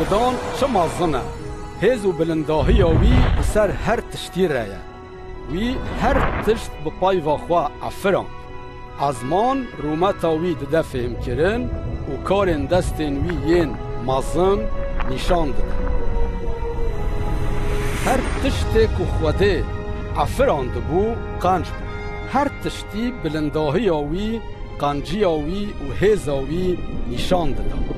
خدان چه مازنه هز و بلنداهی وی بسر هر تشتی رایه وی هر تشت بپای واخوا افران ازمان رومتا وی دده فهم کرن و کارن دستن وی ین مازن نشان دده هر تشت که خوده افران دبو قنج بو هر تشتی بلنداهی وی قنجی وی و هزا وی نشان دده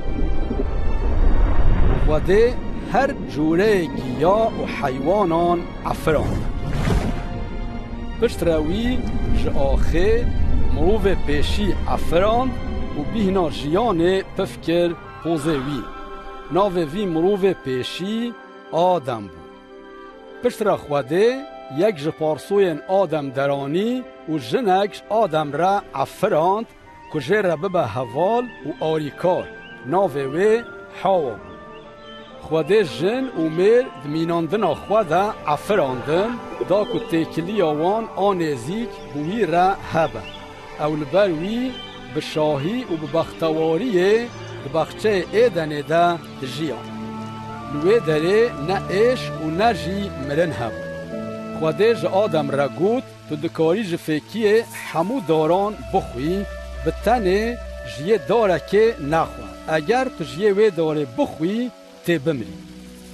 خوده هر جوره گیا و حیوانان افران پشت روی جآخه مروف پیشی افران و بیهنا جیان پفکر پوزه وی ناو وی مروف پیشی آدم بود پشت را خوده یک جپارسوین آدم درانی و جنکش آدم را افراند که جه را ببه حوال و آریکار ناو وی حوا خوده جن و میر دمیناندن خوده افراندن دا که تکلی آوان آنزیک بوی را هبه اول بروی به شاهی و به بختواری بخچه ایدن ده جیان لوی داره نه ایش و نه جی مرن هبه خوده جه آدم را گود تو دکاری جه فکیه همو داران بخوی به تنه جیه داره که نخواه اگر تو جیه وی داره بخوی تی بمری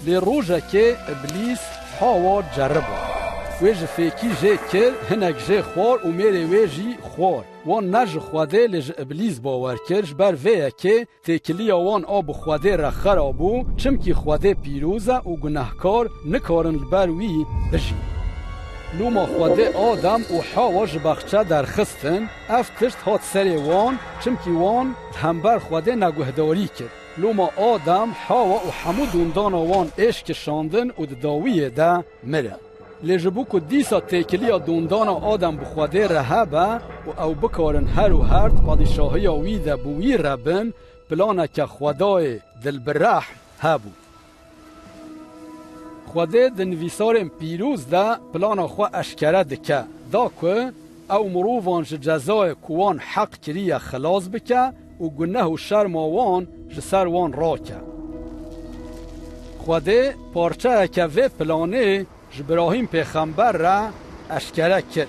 لی روژه که ابلیس حوا جربه وی جه فیکی جه کر هنک جه خوار و میره وی جی خوار وان نج خوده لی جه ابلیس باور کرش بر ویه که تکلی وان آب خوده را خرابو چمکی خوده پیروزه و گناهکار نکارن بر وی بجی لوما خوده آدم و حوا جه بخچه در خستن افتشت هات سری وان چمکی وان تنبر خوده نگهداری کرد لوما آدم حوا و حمود دوندان وان عشق شاندن و داویه ده مره لجبو که دیسا تکلی دوندان آدم بخواده رهبه و او بکارن هر و هرد پادشاهی ویده بوی ربن پلانه که خدای دل برح هبو خواده دنویسار پیروز ده پلان خواه اشکره دکه دا که او مروفان جزای کوان حق کریه خلاص بکه و گناه و شرم وان جسر وان را که خوده پارچه که وی پلانه جبراهیم پیغمبر را اشکره کرد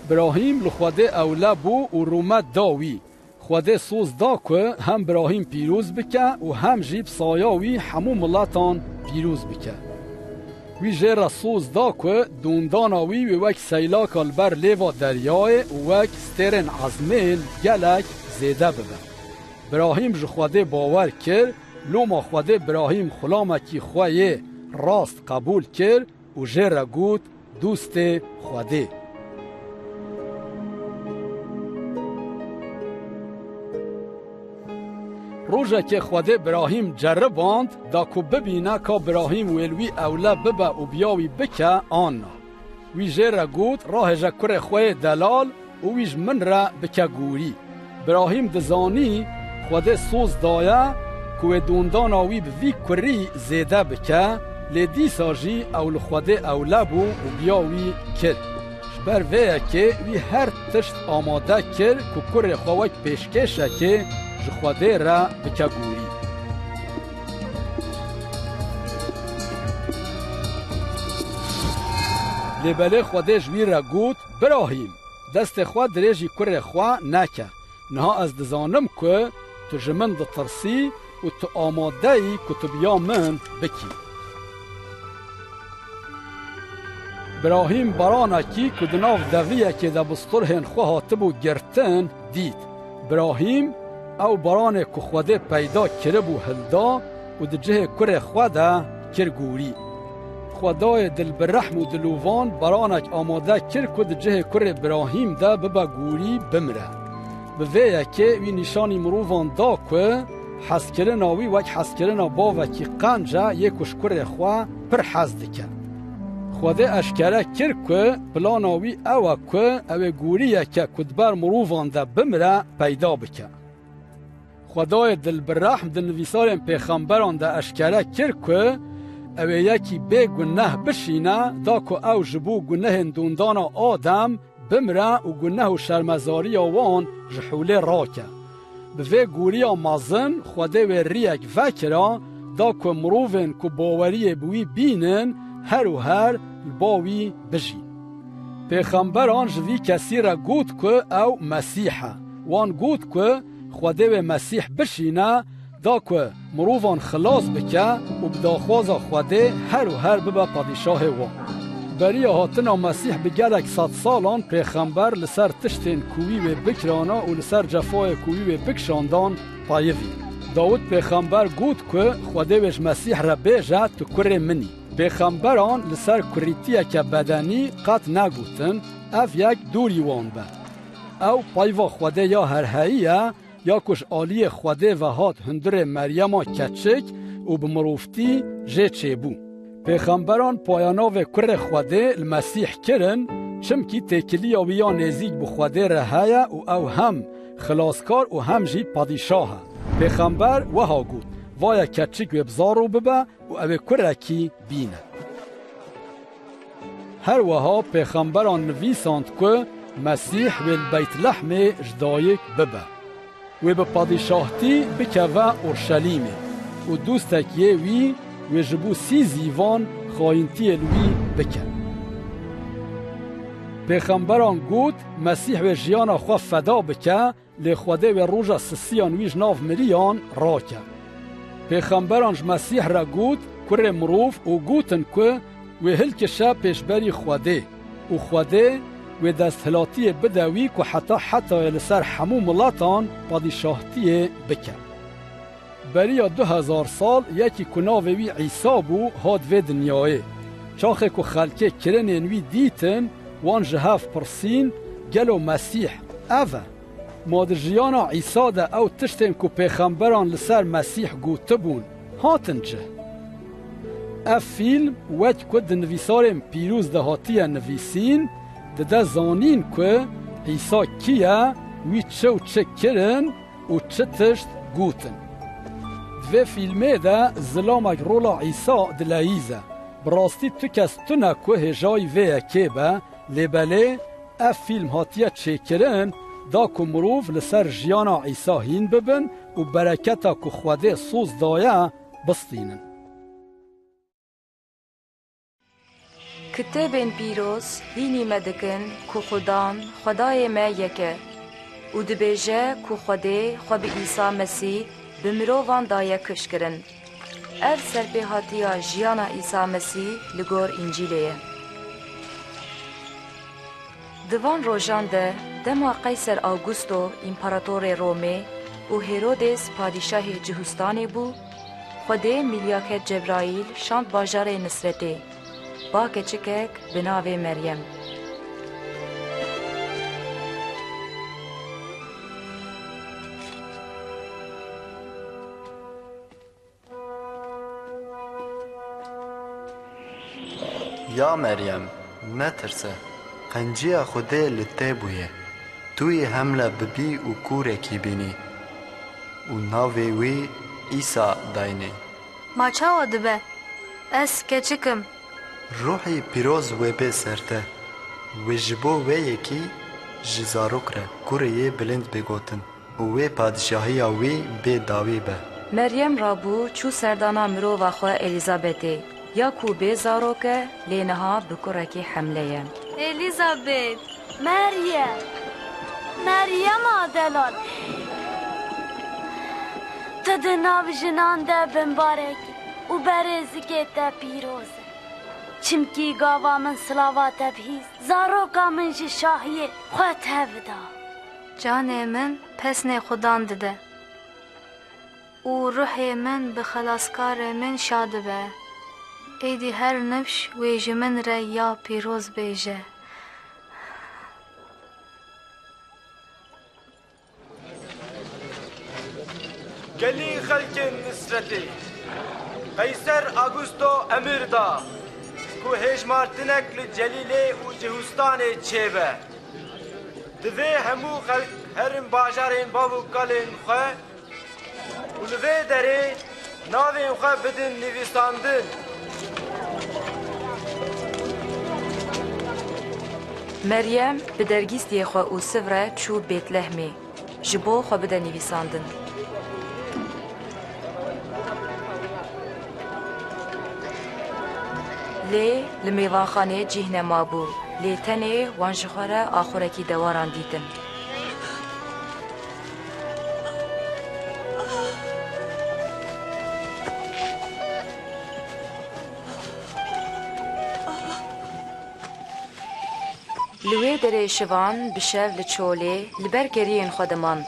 براهیم لخوده اوله بو و رومت داوی خوده سوز دا که هم براهیم پیروز بکه و هم جیب سایاوی همو ملتان پیروز بکه وی جه را سوز دا که دونداناوی و وک سیلاک البر لیوا دریای و وک سترن عظمیل گلک زیده ببن براهیم جو خوده باور کر لوما خوده براهیم خلامکی خواه راست قبول کر و جه را گود دوست خوده روژه که خوده براهیم جرباند دا که ببینه که براهیم ویلوی اوله ببه و بیاوی بکه آنه وی جه را گود راه جه کره خواه دلال و ویج من را بکه گوری براهیم دزانی خوده سوز دایه که دوندان آوی بوی کری زیده بکه لیدی ساجی اول خوده اوله بو و بیاوی کرد بر ویه که وی هر تشت آماده کرد که کره خواهک پیشکشه که جخواده را بکه گوری لبله خوده جوی را گود براهیم دست خواه دریجی کره خواه نکه نها از دزانم که تو جمن ده ترسی و تو آماده ای که تو بیا من بکی براهیم برانه کی که دناف دویه که ده بسترهن خواه تبو گرتن دید براهیم او برانه که خوده پیدا کربو هلدا و ده جه کره خوده کرگوری خدای دل برحم و دلوان برانک آماده کرد که ده جه کره براهیم ده ببا گوری بمره به ویه که وی نشانی مروفان دا که حس کرن آوی وک حس کرن با وکی قنجه یکوش کره خواه پر حس دکه خوده اشکره کرد که پلان آوی او که او گوریه که کدبر مروفان ده بمره پیدا بکه خدای دل برحم دل نویسارم پیغمبران ده اشکره کرد که او یکی به گناه بشینه دا که او جبو گناه دوندان آدم بمره و گناه و شرمزاری وان جحوله راکه. به گوری مازن خوده و ریک وکره دا که مروفن که باوری بوی بینن هر و هر باوی بجین. پیغمبران جوی کسی را گود که او مسیحه وان گود که خوده و مسیح بشینه دا که مروفان خلاص بکه و بداخواز خوده هر و هر ببا پادشاه وان. بری هاتنا مسیح بگلک 100 سالان پیغمبر لسر تشتین کوی و بکرانا و لسر جفای کوی و بکشاندان پایوی. داود پیغمبر گود که خوده وش مسیح را بیجه تو کره منی. پیغمبران لسر کریتیه که بدنی قط نگوتن اف یک دوری وان به. او پایوا خوده یا هرهاییه یا کش آلی خوده و هات هندر مریم کچک و بمروفتی جه چه بو. پیغمبران پایاناو کره خوده المسیح کرن چمکی تکلی آویا نزیگ بخوده رهایه و او هم خلاصکار و هم جی پادشاه. پیغمبر وها گود وای کچک و بزارو ببه و او کره کی بینه. هر وها پیغمبران نویساند که مسیح و بیت لحم جدایک ببه و به پادشاهتی بکوه اورشلیمه و دوستک وی و جبو 30 زیوان خاینتی الوی بکن. پیغمبران گود مسیح و جیانا خواه فدا بکه لخوده و روژا سسیان ویج ناف ملیان را که. پیغمبران مسیح را گود کره مروف و گوتن که و هلکشه پیشبری خوده و خوده و دستهلاتی بدوی که حتی لسر همو ملاتان پادشاهتی بکن. بریا 2000 سال یکی کناوی عیسی بو هاد و دنیای. چاخه که خلکه کرنین وی دیتن وان جهاف پرسین گلو مسیح اوه. مادرجیانا عیسی ده او تشتین که پیغمبران لسر مسیح گوته بون هاتن چه؟ اف فیلم وچ که دنویسارم پیروز ده هاتیه نویسین ده زانین که عیسی کیه وی چه و چه کرن و چه تشت گوتن. و فیلمه ده زلامک رولا عیسی دلاییزه. براستی تو کس تو نکو هجای وی اکیبه لبله اف فیلم هاتیه چه کرن دا که مروف لسر جیانا عیسی هین ببن و برکتا که خوده سوز دایه بستینن. کتابین پیروز هینی مدکن که خدای ما یکه و دبیجه که خوده خواب عیسی مسیح بمروان دایه کش کرن. اف سرپیهاتیا جیانا عیسی مسیح لگور انجیلیه. دوان روژان ده دما قیصر آگوستو امپراتور رومه و هیرودس پادشاه جهستانی بو خوده ملیاکت جبرائیل شاند باجار نصرته با کچکک بناو مریم. یا مریم نترسه قنجی خوده لطه بویه توی حمله ببی و کوره کی بینی و ناوی وی ایسا داینه ما چاو دبه اس کچکم روحی پیروز وی به سرته و جبو وی یکی جزارو کره کوره یه بلند بگوتن و وی پادشاهی وی به داوی به. مریم رابو چو سردانا مرو و خواه الیزابته یا کو به زاروکه لینها بکرکی حمله. الیزابت مریم آدلال تو ده ناو جنان ده بمبارک و برزگه ده پیروزه چمکی گاوا من سلاوات بهیز زاروکا من جی شاهیه خواه تهودا جان من پسن خدان ده و روح من بخلاصکار من شاده به ایدی هر نفش ویج من را یا پیروز بیجه. گلی خلق نصرتی قیصر آگوستو امیر دا کو هیج مارتنک لجلیله و جهستان چیبه دوی همو خلق هرم باجارین باو کالین خواه و دوی داره ناوین خواه بدن نویستاندن مریم به درگیستی خو او سوره چو بیت لحمی جبو خو بده نویساندن. لی لمیوانخانه جهنم بو لی تنه وانجخوره آخورکی دواران دیدن. لوی دره شوان بشو لچوله لبر گرین خودمان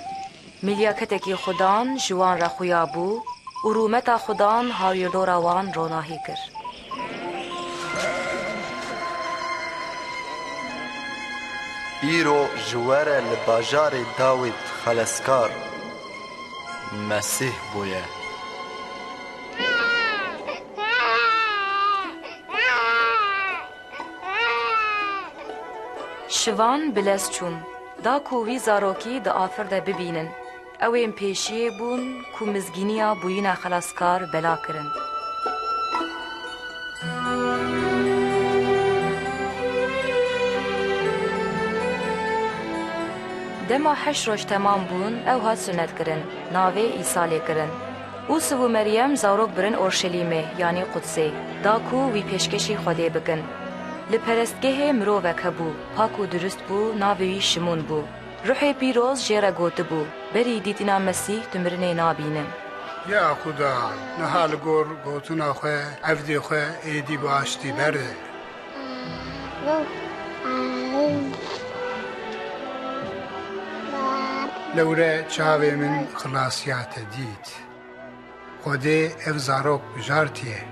ملیاکتکی خودان جوان را خویابو و رومتا خودان هاویلو روان روناهی کر. ایرو جواره لباجار داوید خلسکار مسیح بویه. شوان بلس چون دا کووی زاروکی دا آفر دا ببینن اویم پیشیه بون کو مزگینیا بوینا خلاسکار بلا کرن. دما 8 روز تمام بون او ها سنت کرن ناوه ایساله کرن. او سو مریم زاروک برن اورشلیمه یعنی قدسه دا کو وی پیشکشی خوده بکن. لپرستگه مرووک هبو پاکو درست بو ناوی شمون بو روح پیروز جیره گوت بو بری دیتینا مسیح تمرنه نابینم. یا خدا نهال گور گوتونا خواه عفدی خواه ایدی باشتی برده. لوره چاوه من خلاصیات دید خوده اف زاروک بجارتیه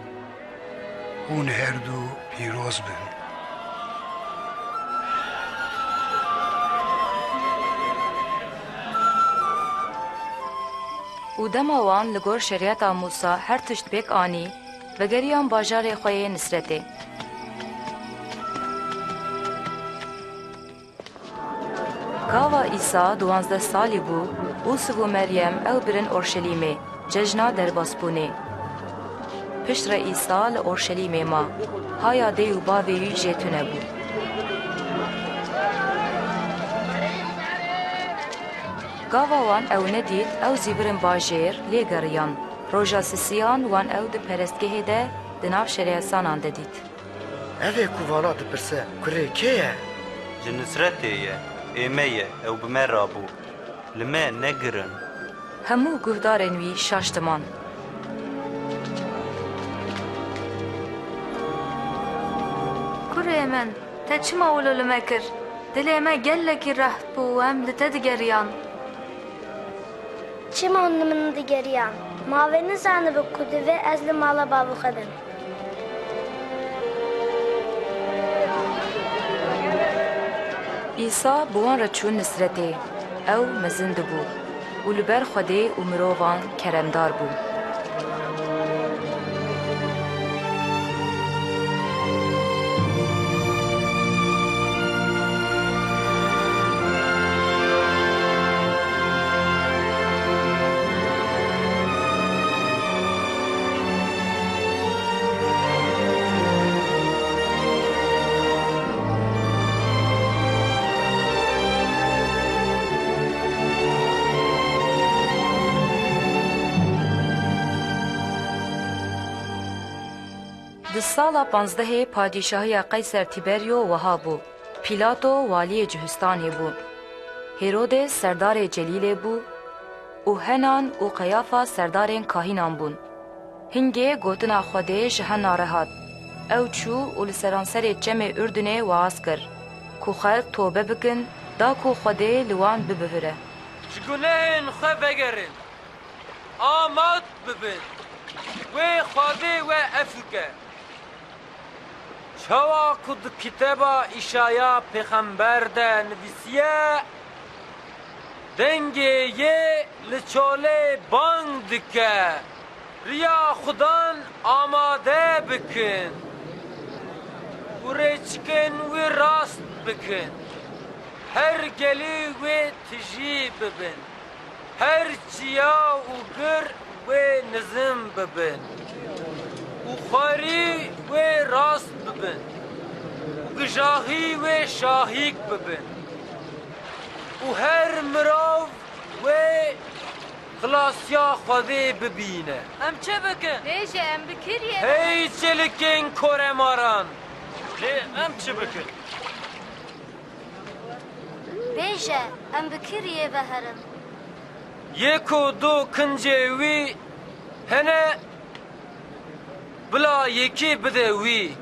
اون هر دو پیروز بن. و دماوان لگور شریعت موسی هر تشت بیک آنی و گریان باجار خواه نصرته. گاوا عیسی 12 سالی بو او سو مریم او برن اورشلیمه ججنا در باسپونه. پشت را عیسی لأورشلیمه ما هایا دیو باوی جیتونه بو. گاوا وان او ندید او زیبرن باجیر لیگریان روژا سیسیان وان او ده پرستگه ده دناف شریعسانان دید. اوه کووانا ده پرسه کره که؟ جنسرته ایمه او بمه رابو لمه نگرن همو گهدارن وی شاشتمان. کره من تا چما اولو لمه کر؟ دلی ما گلکی رحت بوام لتدگریان. چما اون من دیگریان ماوی نزانه بکده و از لمالا بابو خدن. عیسی بوان را چون نصرته او مزند بو و لبر خوده و مرووان کرمدار بو. سالا 15 پادشاهی قیصر تیبریو وها بو. پیلاتو والی جهستانی بو. هیرود سردار جلیل بو. او هنان او قیافا سردارین کاهینان بون. هنگه گوتنا خوده جهن نارهاد. او چو او لسرانسر جمع اردنه واز کر. کو خلق توبه بکن دا کو خوده لوان ببهره. شگونه خواه بگرن. آماد ببین. و خوده و افکه. چوا کد کتابا ایشایا پیغمبر ده نویسیه دنگه یه لچوله بانگ دکه ریا خدان آماده بکن و ریچکن و راست بکن هر گلی و تجی ببین هر چیا و گر و نظم ببین و خاری و راست ببین و بجاهی و شاهیک ببن و هر مراو و خلاصیا خوده ببینه. ام چه بکن؟ بیجه ام بکریه هی چلکن کره ماران. ام چه بکن؟ بیجه ام بکریه بهرم. یک و دو کنجه وی هنه بلا یکی بده وی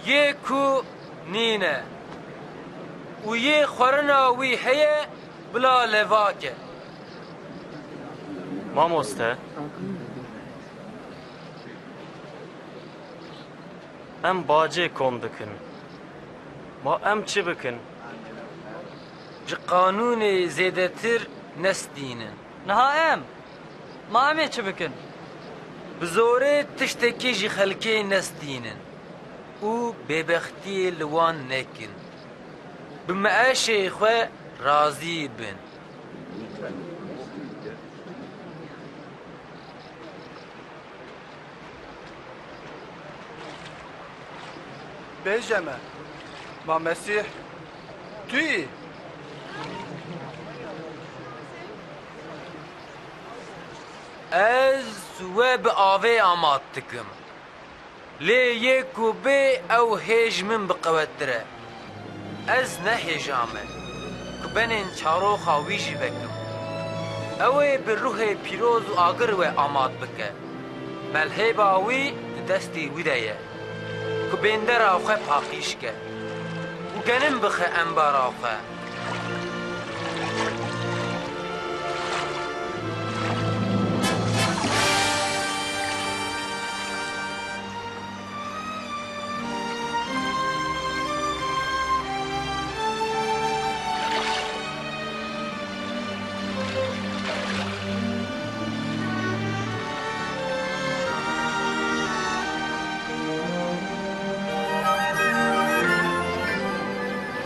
یک و نینه و یه خورنا وی هیه بلا لواکه. مامۆستا ئەم باجێ کۆم دکن ما ئەم چ بکن؟ ji qanûnê zêdetir nesdînin. نها ئەم ما ئەمێ چ بکن؟ Bi zorê tiştekî jî xelkê nesdînin û bêbextiyê li wan nekin. Bi meeşê xwe razî bin. Bêjeme, ma Mesîh tu yî. Ez we bi avê amat dikim. Lê yek û bê ew hêj min biqewettir e. Ez nehêjame ku benên çaroxa wî jî vekim. Ew ê bi ruhê pîroz û agir we amat bike. Melhêba wî di destê wî de ye. Ku bêndera xwe paqîş ke û genim bixe embara xwe.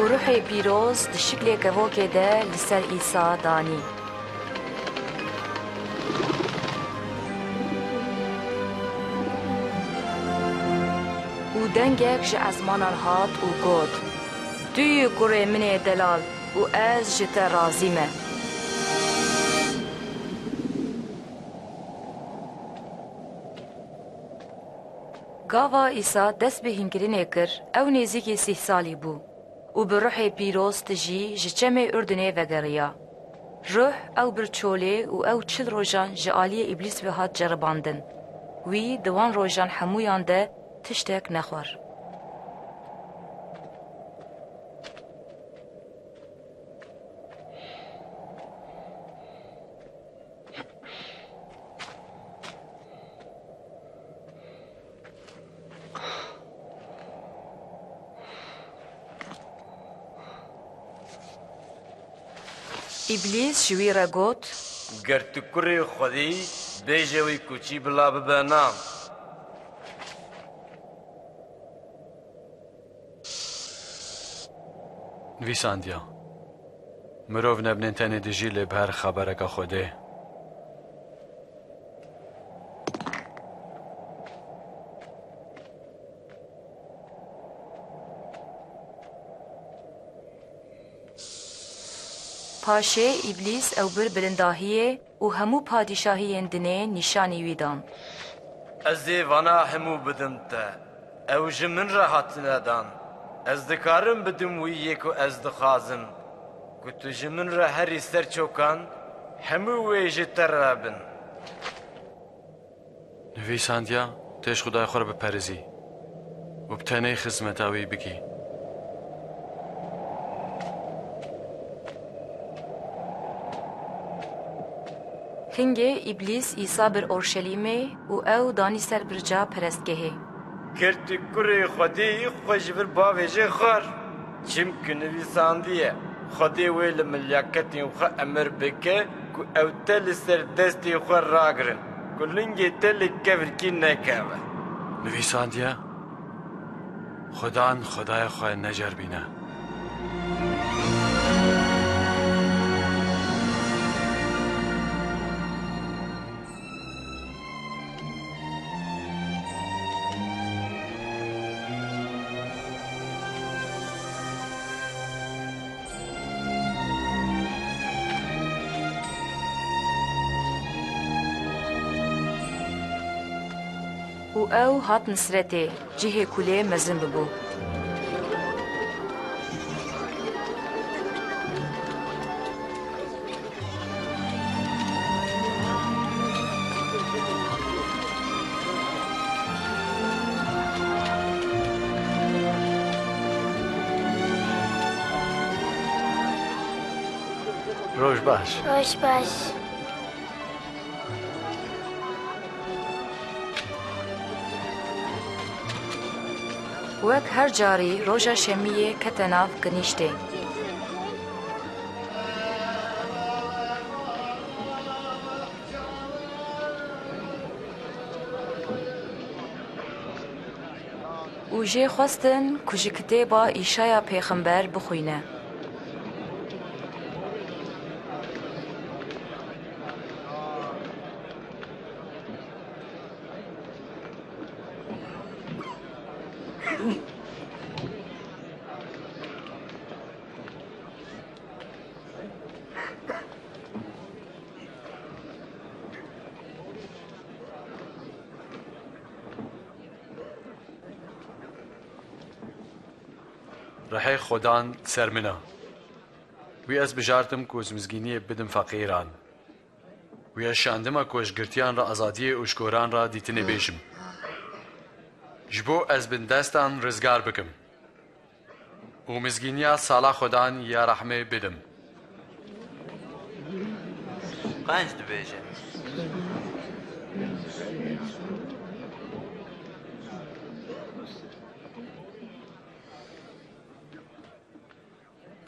و روحê pîroz di şiklê kevokê de li ser Îsa danî. û dengek ji ezmanan hat û got: Tu yî kurê min ê delal û ez ji te razî me. Gava Îsa dest bi hînkirinê kir, ew nêzîkî 30 salî bû û bi ruhê pîroz tijî ji çemê Ürdünê vegeriya. Ruh ew bir çolê û ew 40 rojan ji aliyê îblîs ve hat ceribandin. Wî di wan rojan hemûyan de tiştek nexwar. İblis ji wî re got: Ger tu kurê Xwedî bêje wî kuçî bila bibe nam. Nivîsandiya. Mirov nebinên tenê dijî lê bi her xebereka Xwedê. Paşê İblis ew bir birindahiyê û hemû padîşahiyên dinê nîşanî wî dan. Ez ê vana hemû bidim te. Ew ji min re hatine dan. Ez dikarim bidim wî yê ku ez dixwazim. Ku tu ji min re herî ser çokan, hemû wê ji te re bin. Nivîsandiya têj Xudaya xwe re biperîzî û bi tenê xizmeta wî bikî. Hingê İblis İsa bir Orşelîmê û ew danî ser birca perestgehê. Ger tu kurê Xwedî xwe ji vir bavê jê xwar. Çimkî nivîsandiye Xwedê wê li milyaketên xwe emir bike ku ew te li ser destê xwe ragirin. Ku lingê te li kevirkî nekeve. Nivîsandiye Xudan Xwedaya xwe neceribîne. او هات نصرته جهه کلی مزن ببو. روش باش. روش باش. وک هر جاری روژا شمیه کتناف گنیشته. و جه خواستن کجی کتیبا ایشایا پیغمبر بخوینه. رحي خودان سرمنا وی از بجارتم کوز مزگینی بدم فقیران وی از شاندما کوش گرتیان را ازادی اوشکوران را دیتنه بیشم جبو از بندستان رزگار بکم و مزگینیا سالا خودان یا رحمه بدم قنج دبیجه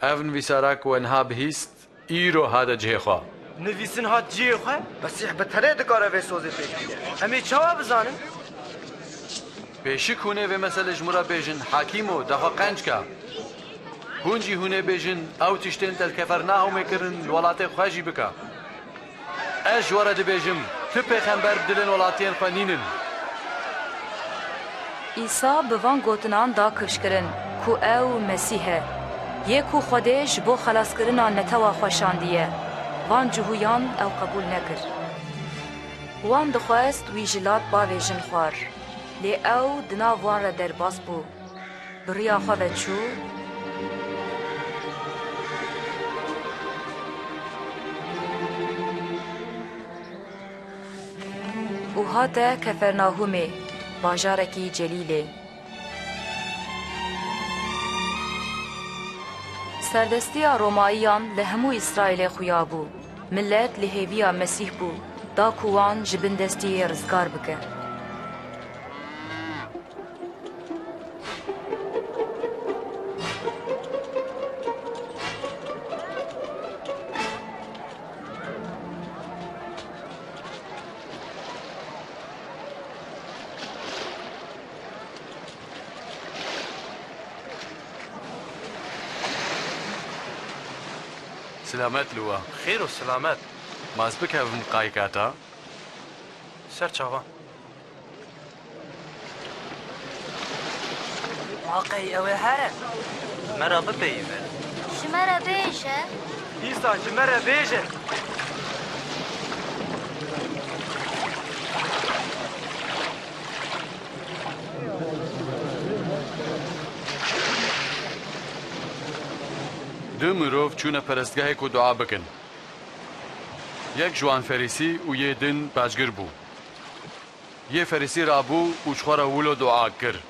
اون ویسارک و انها بهیست ایرو هادا جه خواه نویسن هات جیه خواه؟ مسیح بتره دکاره وی سوزی پیش بیده امی چاوا بزانم؟ پیشی کونه و مسئله جمورا بیجن حاکیمو دخوا قنج که هونجی هونه بیجن او تشتین تل کفر ناهو میکرن ولات خواجی بکا اش ورد بیجم تو پیغمبر بدلن ولاتین خوانینن ایسا بوان گوتنان دا کشکرن کو او مسیحه یکو خودش بو خلاص کرنا نتوا خوشاندیه وان جهویان او قبول نکر وان دخواست وی جلات باویجن خوار لی او دنا وان را در باز بو بریا خواه چو و هاته کفرناهومه باجارکی جلیله سردستی روماییان لهمو اسرائیل خویا بو ملت لهویا مسیح بو دا کوان جبندستی رزگار بکه سلامت لوا خیر و سلامت ماز بکەوم قایکاتا سەر چاوە واقعی ئەوێ هەرە مرا بپەیوە شمارە بێژە ئیستا ژمەرە بێژە دو مرۆڤ چوونە پەرستگاهێک و دوعا بکەن یەک جوان فەریسی و یێ دن باجگر بوو یێ فەریسی رابوو و چخۆرە ولۆ دوعا کرد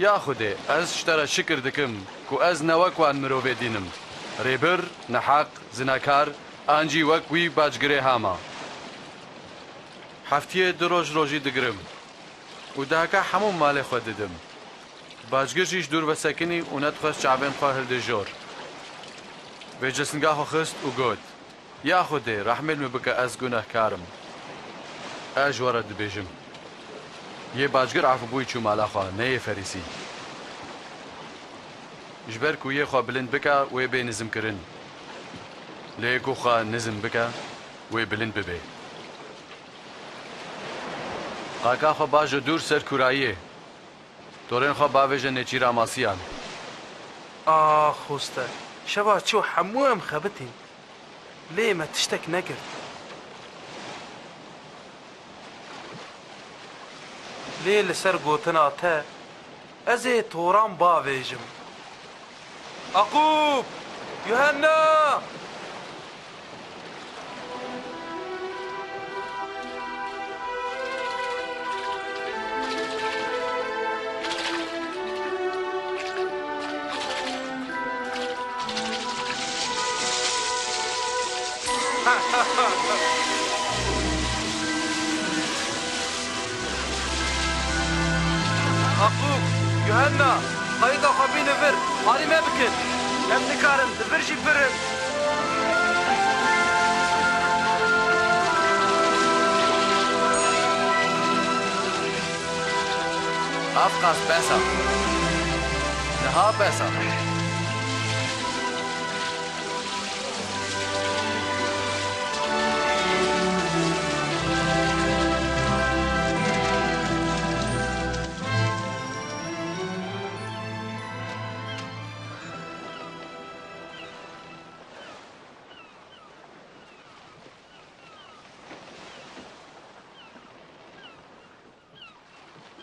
یا خودێ ئەس شتەرە شکر دکم کو ئەس نەوەکوان مرۆڤێ دینم ڕێبر نەحەق زناکار ئانجی وەک وی باجگرێ هاما هەفتیە دو ڕۆژ ڕۆژی دگرم و داکە هەموو ماڵێ خۆ ددم باجگرشیش دوور بە سەکنی و نەتخواست چاوێن خوا هەردە ژۆر بێ جەسنگاخۆ خست و گوت یا خودێ ڕەحمێلمە بکە ئەس گونەهکارم ئەش وەرە دبێژم یێ باجگر عەفوبووی چوو ماڵاخوا نەیە فەریسی ژبەر کو یێ خوا بلند بکە وێ بێ نزمکردن لە یەکۆ خوا نزم بکە وێ بلند ببێ قاکاخوا باژە دوور سەر کوراییێ تۆڕێن خوا باوێژە نێچیرا ماسییان خۆستە شەوا چۆ هەموو ئەم خەبەتی لێمە تشتێک نەکرد لێ لەسەر گوتنا تە ئەزێ تۆڕان باوێژم عەقوب یوهەننا عەقوب یوهەننا قەیدا خۆ بینە ڤر هەڵی مە بکن ئەم نکارم دڤرژی برم ئافقاس بەسە نەها بەسە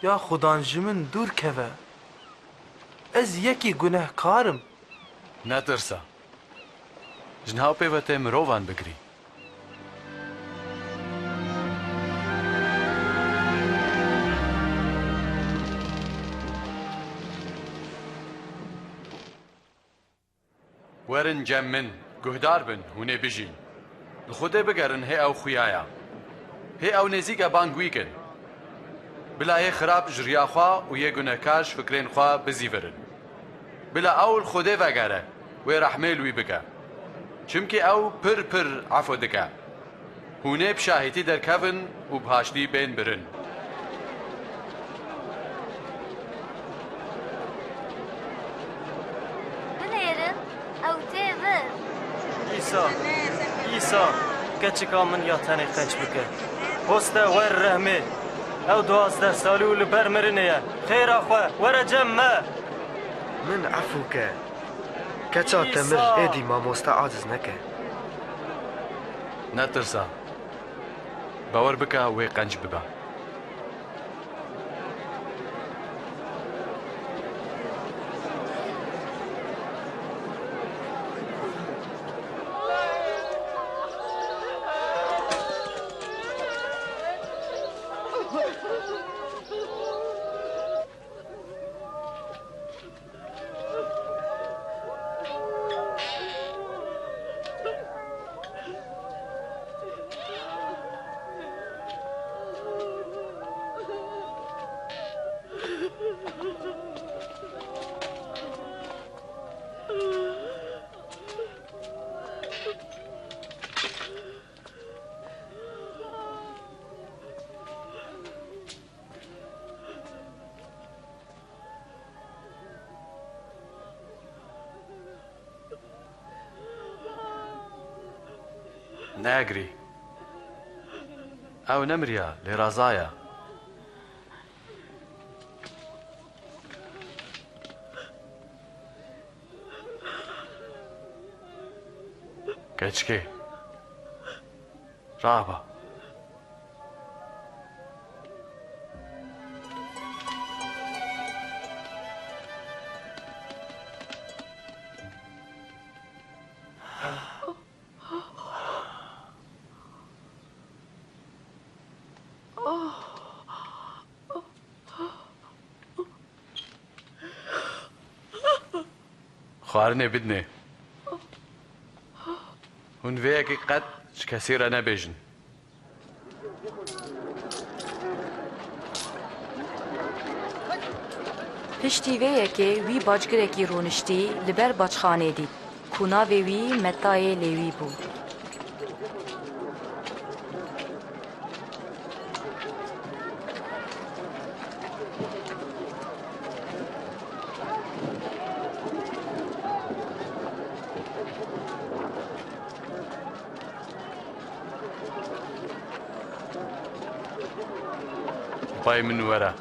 یا خودان ji min dûr keve ez yekî gunehkarim نەترسە ژناو پێوە تێ مرۆڤان بگری وەرن جەم من گوهدار بن hûnê bijîn li Xwedê bigerin hê ew xuyaya hê ew nêzik e bangwîkin bila hê xirab ji riya xwe û yê gunehkar ji fikrên xwe bizîvirin bila ew li Xwedê vegere wê rehmê li wî bike çimkî ew pir pir efo dike hûnê bi şahîtî derkevin û bi haştî bên birin Binêrin ew tê vir ئیسا کەچێکا من یا tenê qenc bike hoste wer rehmê ew 12 salî û li ber mirinê ye xêra xwe were cem me من عفوکە کەچا te mir êdî mamoste aciz neke نەترسە باوەڕ بکە wê qenc bibe ناگری ئەو نەمریە لێرازایە کەچکێ ڕابە خواردنێ بدنێ hûn vêyekê qet ji kesî re nebêjin Piştî vê yekê wî baçgirekî rûniştî li ber baçxanê dît ku navê wî Metayê Lêwî bû. پای من وەرە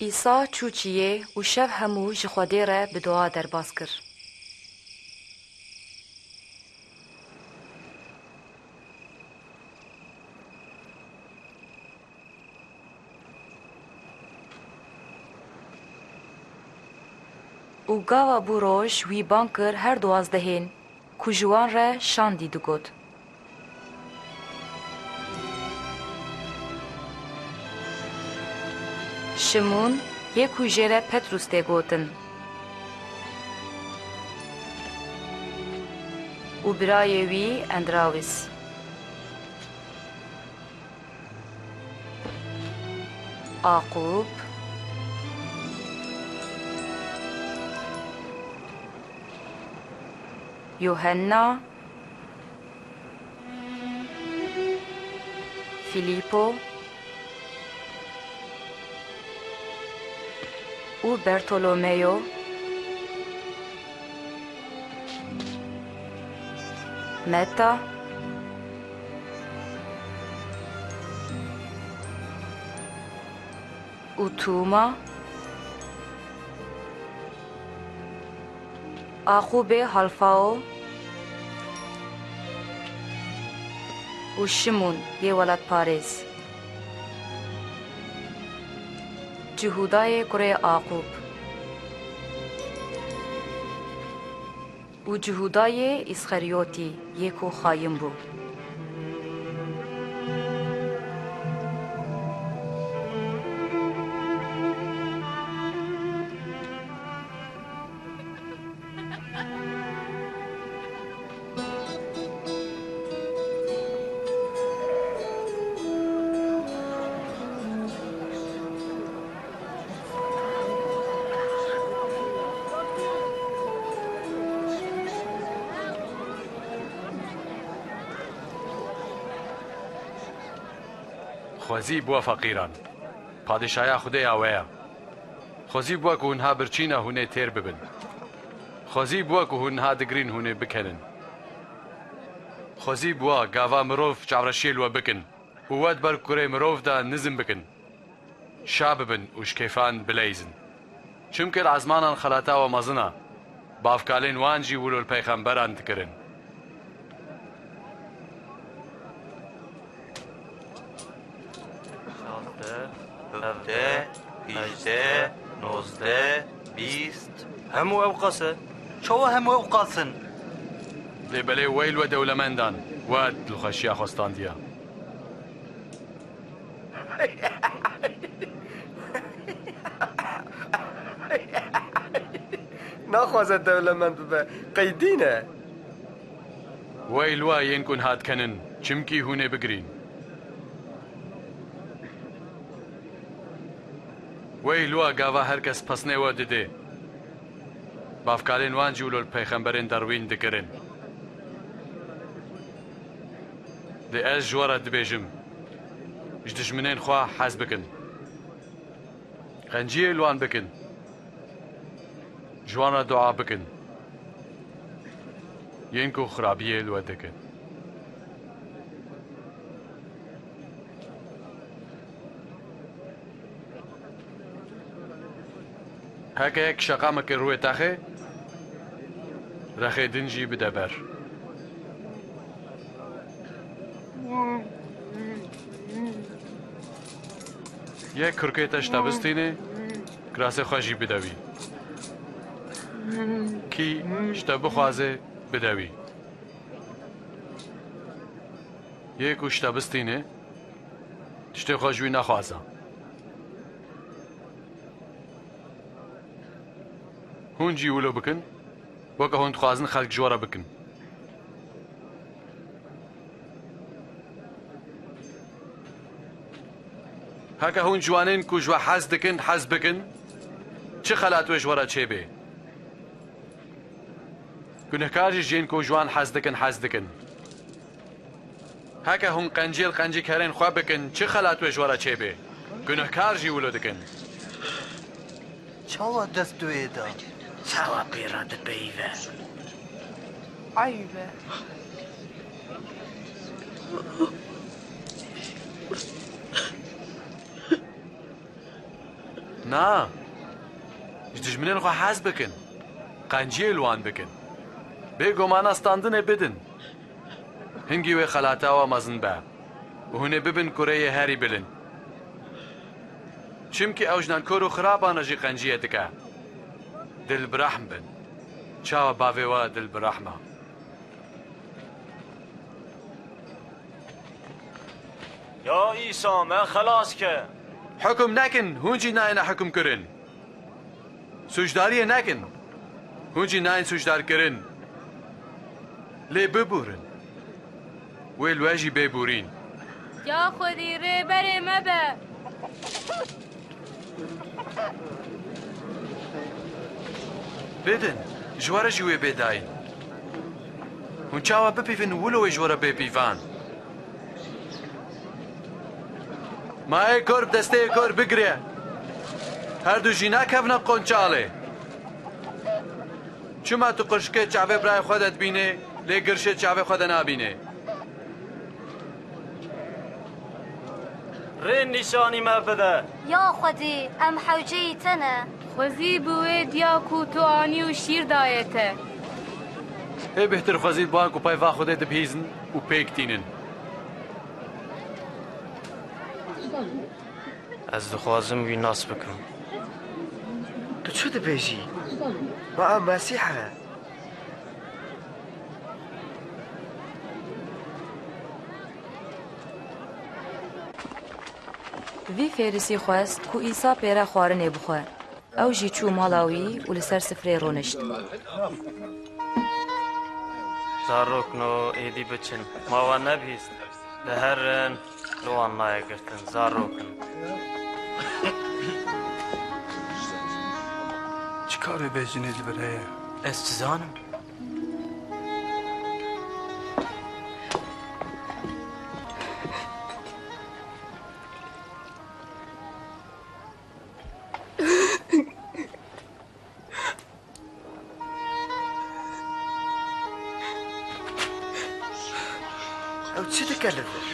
ئیسا چوچیە و شەو هەموو ji Xwedê re bi dua derbas kir. û gava bû roj wî bang kir her duwazdehên ku ji wan re şandî digot. Şimûn yê ku jê re Petrus tê gotin. û birayê wî Endrawîs. Aqub, Yuhanna, Filippo û Bertolomeo, Meta, û Tûma, Aqubê Halfao û Şimûn yê welatparêz. Cihudayê kurê Aqub û Cihudayê İsxeriyotî yê ku xayîn bû. خوازی بووە فەقیران پادشایە خودەی ئەوەیە خوازی بووە کە هونها برچینە هونێ تێر ببن خوازی بووە کە هونها دگرین هونێ بکەنن خوازی بووە گاوا مرۆڤ چاوڕەشێلوە بکن و وەت بەر کوڕێ مرۆڤدا نزم بکن شا ببن و شکەیفان بلەیزن چونکە عەزمانان خەلاتاوە مەزنە بافکالێن وانجی ولۆل پەیغەمبەران دکردن هجده، نوزده، بیست همو او قاسه چوا همو او قاسن لێبەلێ وەیل وە دەوڵەمەندان وات دڵخۆشیە خۆستاندیە ناخوازە دەوڵەمەند ببە قەیدینە وەیل وە یەن کون هاتکەنن چمکی هونێ بگرین وەیل وە گاوا هەرکەس پەسنێوە ددێ بافکارێن وانجی ولۆل پەیغەمبەرێن دەڕوین دکردن دێ ئەس ژوەرە دبێژم ژ دژمنێن خوا حەز بکن قەنجیە لوان بکن جوانە دوعا بکن یەن کو خراپیە لوە دکن هەکەیەک شەقامەکە ڕوێ تاخێ رەخێ دنجی بدەبەر یەک کورکێتە شتا بستینێ کراسێ خۆشی بدەوی کی شتە بخوازێ بدەوی یەک و شتە بستینێ شتێ خۆشوی نەخوازە هونجی ولو بکن وەکە هۆن دخوازن خەڵک ژۆرە بکن هەکە هون جوانین کو ژوە حەز دکن حەز بکن چ خەلاتوێ ژوەرە چێ بێ گونەکاری ژین کو جوان حەز دکن حەز دکن هەکە هون قەنجێل قەنجی کەرێن خوا بکن چ خەلاتوێ ژوەرە چێ بێ گونەکار ژی ولو دکن چاوا دەست دوێدا چاوا پێڕا دەبەیڤە عیبە نا جدجمنين خو حاز بكن قنجي الوان بكن بيگو مانا استاندنه بدن هنگي وي خلاتاوا مزن با وهنه ببن كوريه هاري بلن چمكي اوجنان كورو خرابانا جي قنجيه دكا دل برحم بن چاوا باويوا دل برحمه يا عيسى ما خلاص که حكم نكن هونجي ناين حكم كرن سوجداريه نكن هونجي ناين سوجدار كرن لي ببورن والواجي بيبورين يا خودي ري بري مبا بدن جوارا جوي بيداين هون چاوا ببيفن ولو جوارا بيبيفان ما اي كور بدسته كور بگري هر دو جينا كفنا قنچاله چما تو قرشكه چاوه برای خودت بینه لی گرشه چاوه خود نابینه رين نشاني ما بدا يا خودي ام حوجيتنا خوزي بوي دياكو تو آني وشير دايته اي بهتر خوزيد بانكو بايفا خوده دبهيزن و بيكتينن از دخوازم وی ناس بکم تو چو دبيجي ما مسيحة وی فیرسی خواست کو ایسا پیره خوارنه بخواه او جی چو مالاوی و لسر سفره رونشت زاروکنو ایدی بچن ماوا نبیست لهرن لوان نایه گرتن زاروکن چیکار بیجینید برای استزانم او چی تکلفه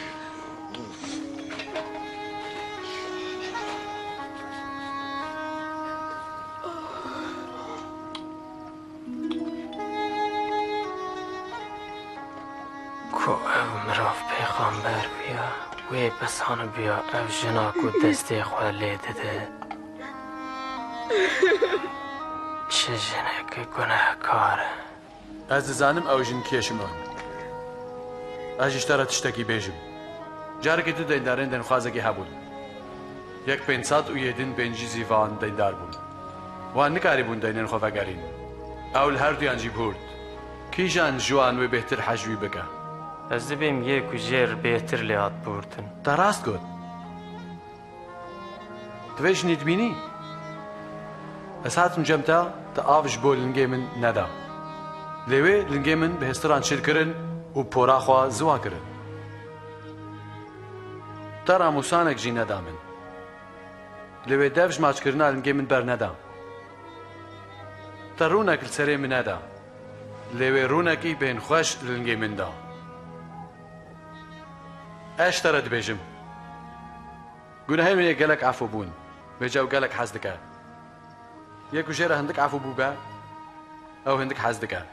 کو او مراف پیغامبر بیا وی بسان بیا او جنا کو دسته خواه لیده ده چه جنه که گناه کاره از زانم او جن کیشمان اجشترا تشتكي بيجم جارك تو ديندارين دين خوازكي هبون يك 501 بنجي زيفان ديندار بون وان نكاري بون دينين خوفاقارين اول هر ديان جيبهورد كي جان جوان و بهتر حجوي بكا از دبیم یک و جیر بهتر لیاد بوردن تا راست گود تويش ندبيني اس هاتم جمتا تا آفش بول لنگي من ندا لوي لنگي من بهستران شركرن و پورا خوا زوا کرن ترا موسانك جي ندا من لوي دفش ماچ کرنا لنگي من بر ندا ترونك السري من ندا لوي رونكي بين خوش لنگي من دا اش ترى دبيجم قلنا هاي من قالك عفو بون بيجاو قالك حزدك ياكو جيرا هندك عفو بوبا او هندك حزدك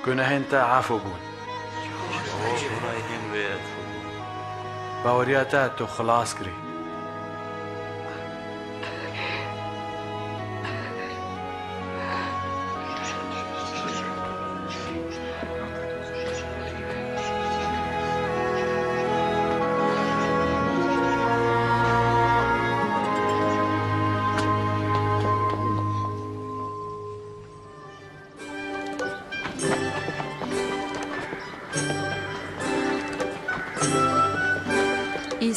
قلنا هنتا عفو بون باورياتا تو خلاص كري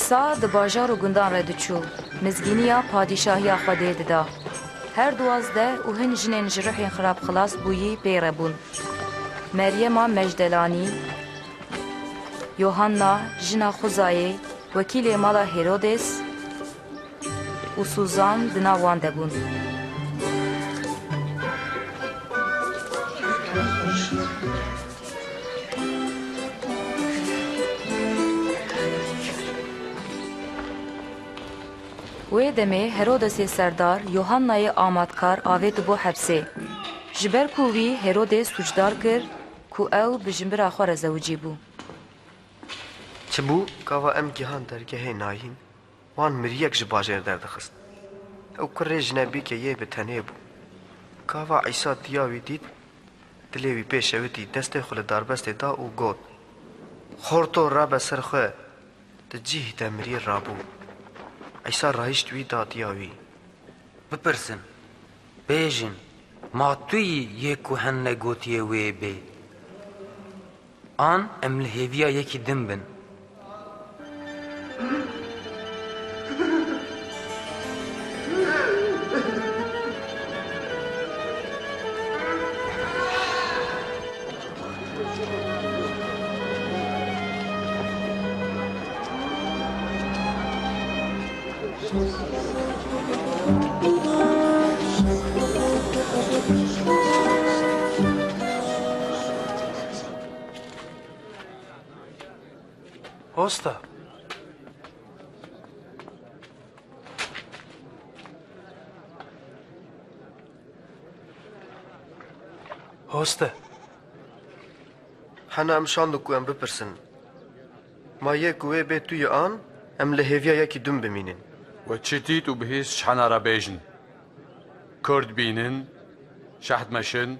ایسا د باجار و گندان را دچو مزگینیا پادشاهیا خوده ددا هر دوازده و هن جنین جرحین خراب خلاص بویی پیره بون مریم مجدلانی یوحنا جنا خوزایی وکیل مالا هیرودس و سوزان دناوان دبون وی دمه هرودس سردار یوحنای آمادکار آوید بو حبسه. جبر کو وی هرودس سوجدار کر کو او بجنبرا خوار زوجی بو. چه بو؟ کاوا ام گیهان درگه ناین وان مریک جباجر دردخست. او کره جنبی که یه به تنه بو. کاوا عیسی دیاوی دید دلیوی پیشویدی دسته خل داربسته دا او گود. خورتو رابه سرخواه تجیه تمری رابو. عیسی رایشت وی دا دیاوی. بپرسم بیجن ما توی یکو هن نگوتیه وی بی آن ام لحیویا یکی دم بن. هستا هستا حنا ام شاندو کو ام بپرسن ما یکوه به توی آن ام لحیویا یکی دم بمینن و چتیت و بهیس شحنا را بیجن کرد بینن شحد مشن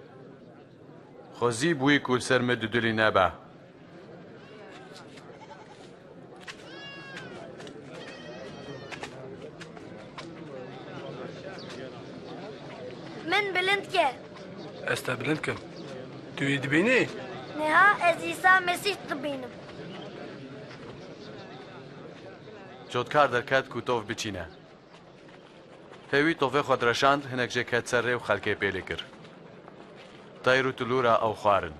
خوزی بوی کل سرمه دودلی نبا من بلند که استا بلند کم توی دبینی؟ نه از عیسی مسیح دبینم جودکار درکت کو توف بچینه هیوی توفه خود رشاند هنک جه کت سره و خلکه پیلی کر تایرو تلورا او خوارن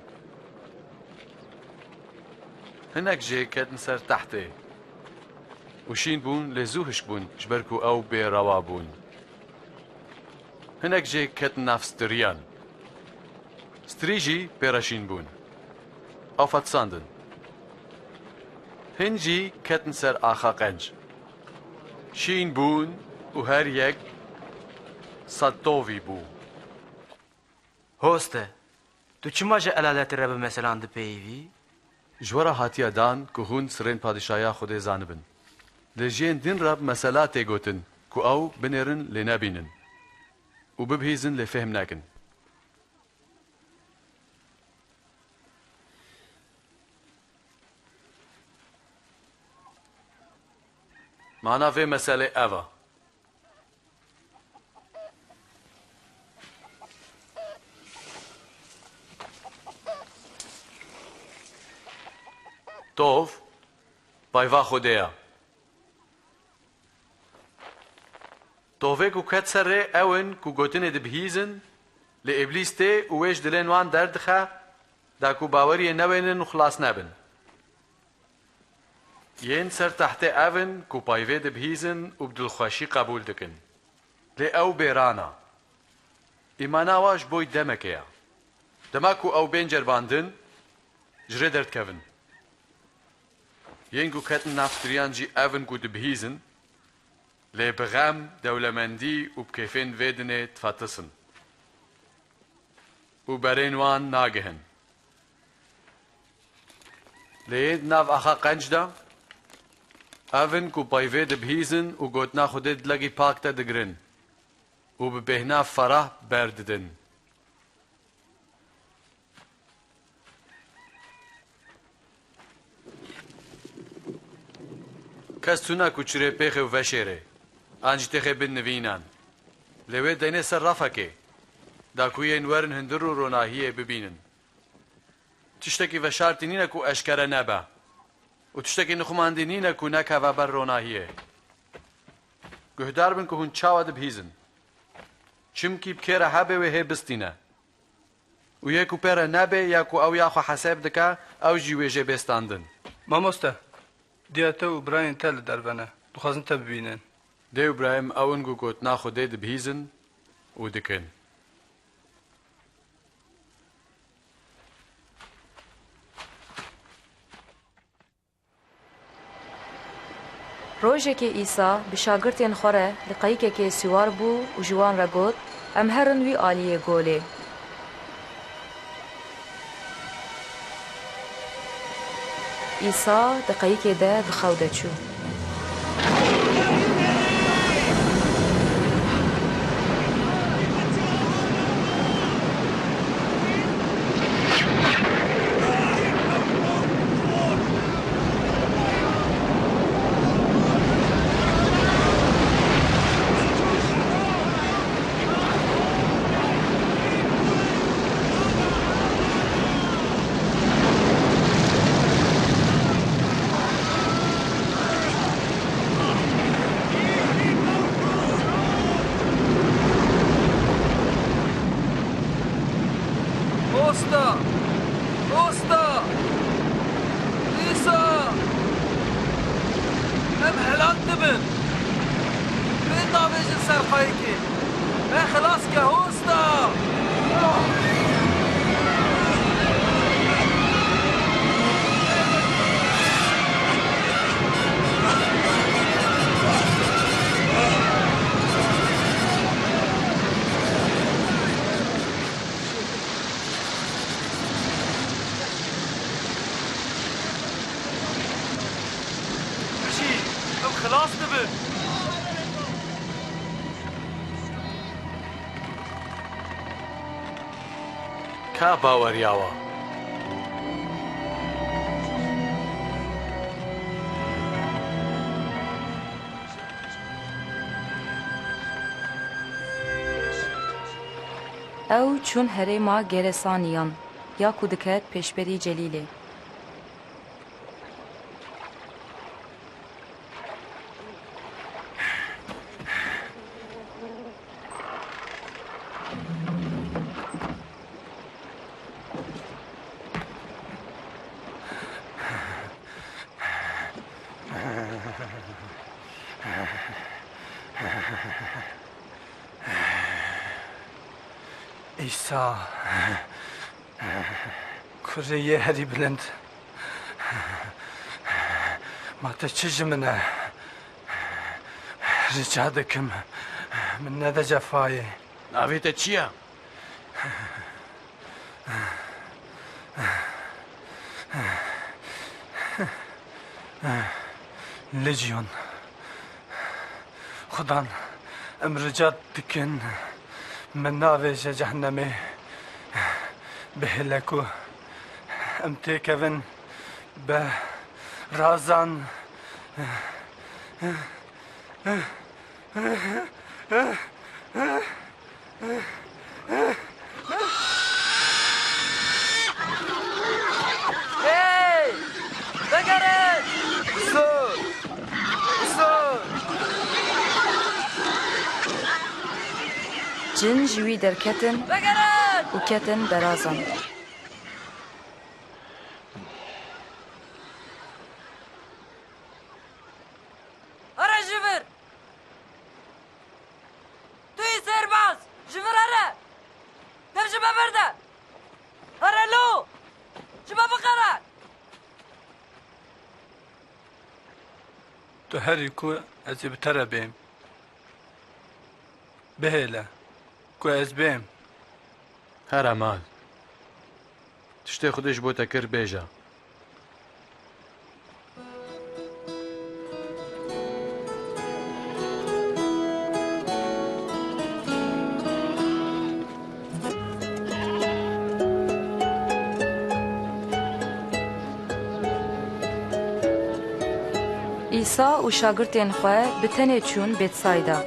هنک جه کت سر تحته وشین بون لزوهش بون جبرکو او بی روا بون هنک جه کت نفس دریان ستریجی پیراشین بون او فتساندن هنجی کتن سر آخا قنج شین بون و هر یک صدوی بو هسته تو چما جه علالت رب مثلا ده پیوی؟ جورا هاتیا دان که هون سرین پادشایا خود زانبن لجین دین رب مسئله تیگوتن که او بنیرن لنبینن و ببهیزن لفهم نکن معنا في مسألة أفا توف بايفا خوديا توفي كو كتسر اون كو گوتن دبهيزن لإبليس تي وويش دلين وان دردخه دا كو باوري نوينن و خلاص نبن ين سر تحت اون کو پایوه دبهیزن و بدلخوشی قبول دکن لی او بیرانا ایمانا واش بوی دمکه دمکو او بین جرباندن جره درد کون ين کو کتن نفتریان جی اون کو دبهیزن لی بغم دولمندی و بکیفین ویدنه تفتسن و برین وان ناگهن لی ناف اخا قنج دا اون کو پایوه دبهیزن و گوتنا خوده دلگی پاکتا دگرن و ببهنا فرح برددن کس تونا کو چره پیخ و وشیره آنج تخه بن نوینان لیوه دینه سر رفکه دا کوی انورن هندر رو روناهیه ببینن تشتکی وشارتی نینه کو اشکره نبا و تشتکی نخماندی نینه کو نکه و بر روناهیه گهدار بن که هون چاوا دبهیزن چمکی بکره حبه و هی بستینه و یکو پیره نبه یکو او یاخو حساب دکه او جیویجه بستاندن ماموسته دیاته و براین تل دربنه دخوازن تا ببینن دی ابراهیم اونگو گوت ناخو دی دبهیزن و دکن روژێکی ئیسا bi şagirtên xwe re li qayîkekê sîwar bû û ji wan re got em herin wî aliyê golê. ئیسا di qayîkê de di xew de çû. Usta! İsa! Em helat dibin! Bê navêjin ser xeyekê! Me xilas ke usta! خلاص دبن کا باوەریاوە Ew çûn herêma Geresaniyan ya ku diket pêşberî Celîlê. İsa kureye herî bilind ma te çi ji min e rica dikim min nede cefayê navê te çi ye Legion xudan em rica dikin من ناویجه جهنمی بهله کو ام تکون به رازان Hey! Bagaret! Sur! Sur! Cin ji wî derketin û ketin derazan. Ara ji vir! Tu yî serbaz! Ji vir here! Dev ji me berde! Here lo! Ji me biqere! تو هری کو از بتره بیم بهله کو از بیم هەر ئەمان تشتێ خودش بۆتە کرد بێژە İsa û şagirtên xwe bi tenê çûn Betsayda.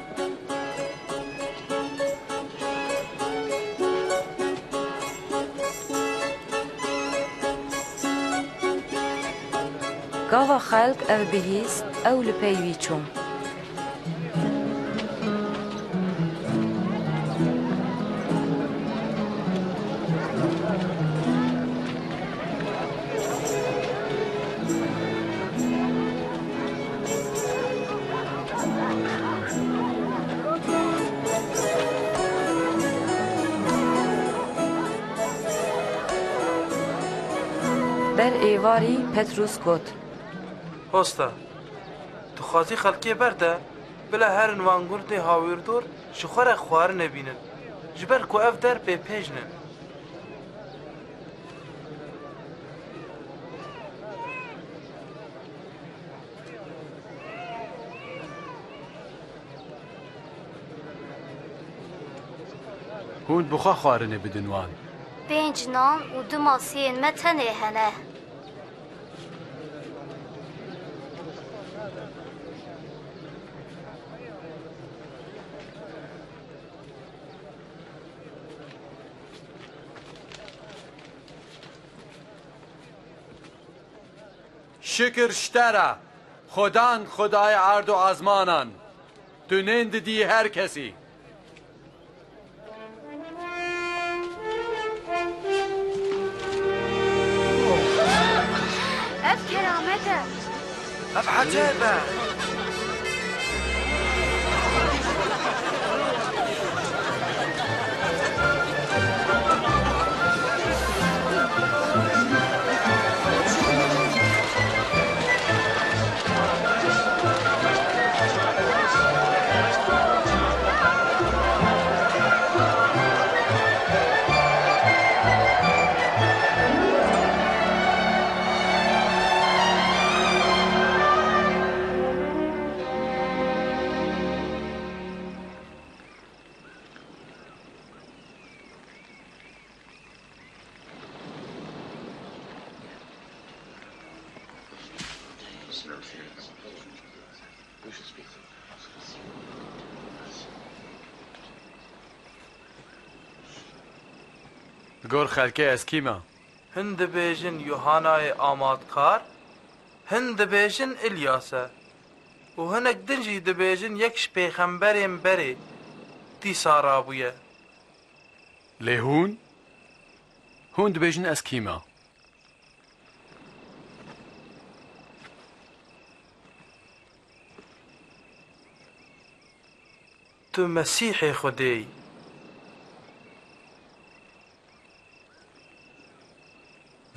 Gava xelk ev bihîst ew li pey wî çûn. Ber êvarî Petrus got: Hosta, تخوازی خلکی برده بلا هر نوانگرد هاویردور شخور خوار نبینن جبر کو اف در پی پیجنن هون بخوا خوارنه بدنوان 5 نان و 2 ماسین متنه هنه شکر شتره خدان خدای عرض و آزمانان تو ننددی هر کسی اف کرامته اف عجيبة گور خلکه از کیما هند بیجن یوحنای آمادکار هند بیجن الیاسه و هنک دنجی دبیجن یکش پیغمبریم بری دی سارابویه لهون هون دبیجن از کیما تو مسیح خودی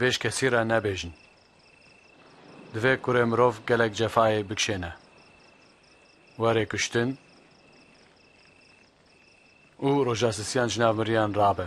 ویش کسی را نبیجن دوی کوره مروف گلک جفای بکشنه واره کشتن او روژاسیسیان جناب مریان رابه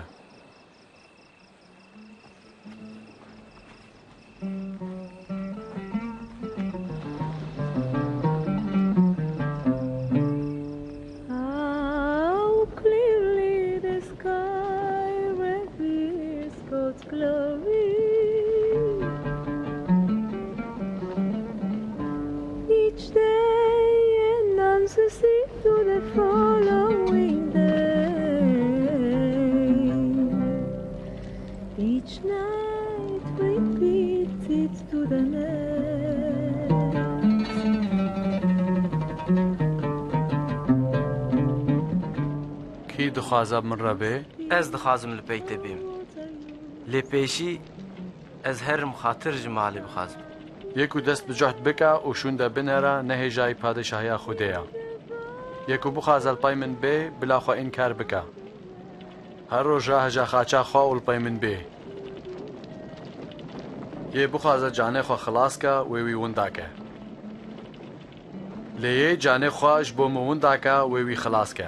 کی دخوازب من ربه؟ از دخوازم لپیت بیم لپیشی از هر مخاطر جمالی بخوازم یکو دست بجهد بکا و شونده بنهره نه جای پادشاهی خودیا یکو بخوازل پای من بی بلا خوا انکار بکا هر روژا هجا خاچا خوا اول پای من بی یه بخوازه جانه خوا خلاص کا ویوی وندا که لیه جانه خواش بو موندا کا ویوی خلاص که